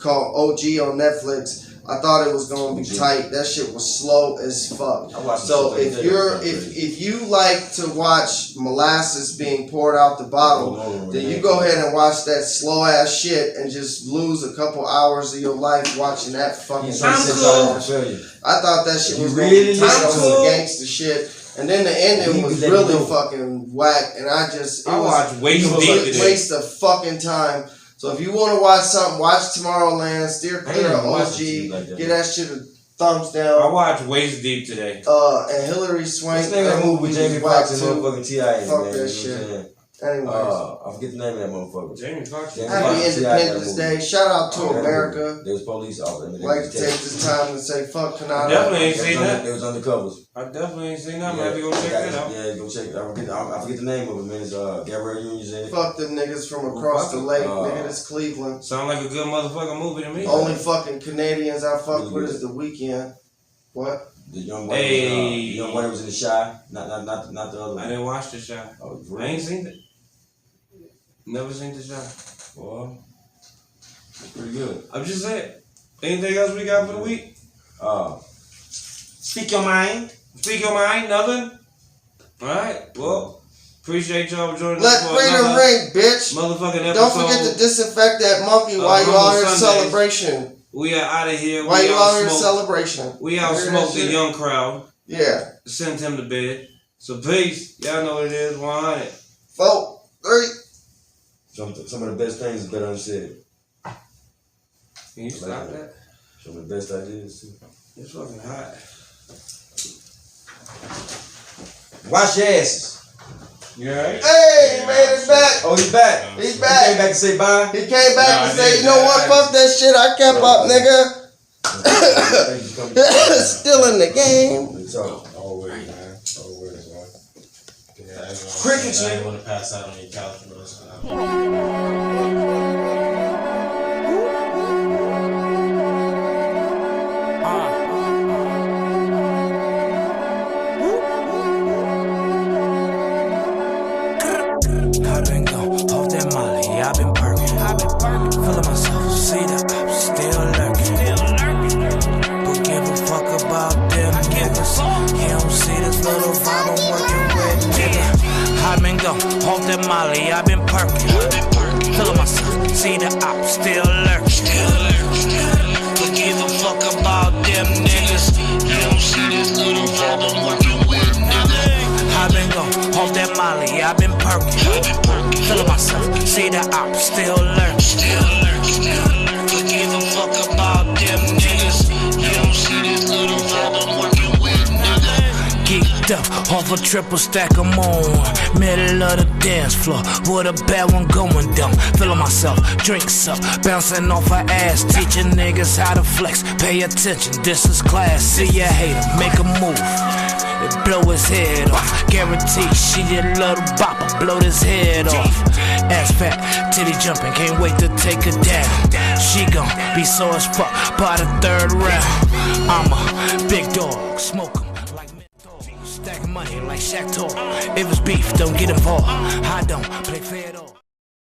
called OG on Netflix. I thought it was going to be tight. That shit was slow as fuck. So if you like to watch molasses being poured out the bottle, then you go ahead and watch that slow ass shit and just lose a couple hours of your life watching that fucking shit. I thought that shit was really tight on some gangster shit. And then the ending was really fucking whack, and it was waste of fucking time. So if you want to watch something, watch Tomorrowland, steer clear of OG, get that shit a thumbs down. I watched Waist Deep today. And Hillary Swank. That movie with Jamie Foxx and motherfucking T.I. Fuck that shit. Anyways. I forget the name of that motherfucker. Jamie Foxx. Happy Independence Day. Shout out to America. There was police out there. Like to take this time to say fuck Canada. Definitely ain't seen that. It was undercovers. I definitely ain't seen that. I'm gonna have to go check that out. Yeah, go check it out. I forget the name of it, man. It's Gabrielle Union's in it. Fuck them niggas from across the lake, nigga. It's Cleveland. Sound like a good motherfucking movie to me. Only fucking Canadians I fuck with is The Weeknd. What? The young white, the young white was in The Shy, not the other one. I didn't watch The Shy. Oh, I ain't seen it. Never seen The Shy. Well, it's pretty good. I'm just saying. Anything else we got for the week? Speak your mind. Speak your mind. Nothing. All right. Well, appreciate y'all for joining us. Let freedom ring, bitch. Motherfucking episode. Don't forget to disinfect that monkey while you out here celebration. We are out of here. While you out here celebration. We out smoke the young crowd. Yeah. Send him to bed. So peace. Y'all know what it is. 100. 4, 3. Some of the best things is better unsaid. Can you stop that? Some of the best ideas too. It's fucking hot. Wash your asses. You alright? Hey, he made it back. Oh, he's back. He's back. He came back to say bye. He came back to say, you know what? Fuck that shit. I kept up, nigga. Still in the game. It's all. Always, man. Always, man. Yeah, Cricket, I didn't want to pass out on your couch, bro. I've been gone, off that Molly, I've been perking. Feeling myself, see that I'm still lurking. Don't give a fuck about them niggas. You don't see this little vibe I'm working with, nigga. I've been gone, off that Molly, I've been perking. Feeling myself, see that I'm still lurking. Don't give a fuck about them niggas. You don't see this little vibe I'm working with, nigga. I've been gone, off that Molly, I've been perking. Feeling myself, see that I'm still lurking. Don't give a fuck about them niggas. You don't see this little vibe I'm working with, nigga. Geeked up, off a triple stack of moon. Middle of the dance floor, with a bad one going down. Feeling myself, drinks up, bouncing off her ass. Teaching niggas how to flex, pay attention, this is class. See ya hater, make a move. It blow his head off. Guarantee she a little bopper, blow his head off. Ass fat, titty jumping, can't wait to take her down. She gon' be sore as fuck by the third round. I'm a big dog, smoke 'em like menthol. Stacking money like Shaq Tour. If it's beef, don't get involved. I don't play fair at all.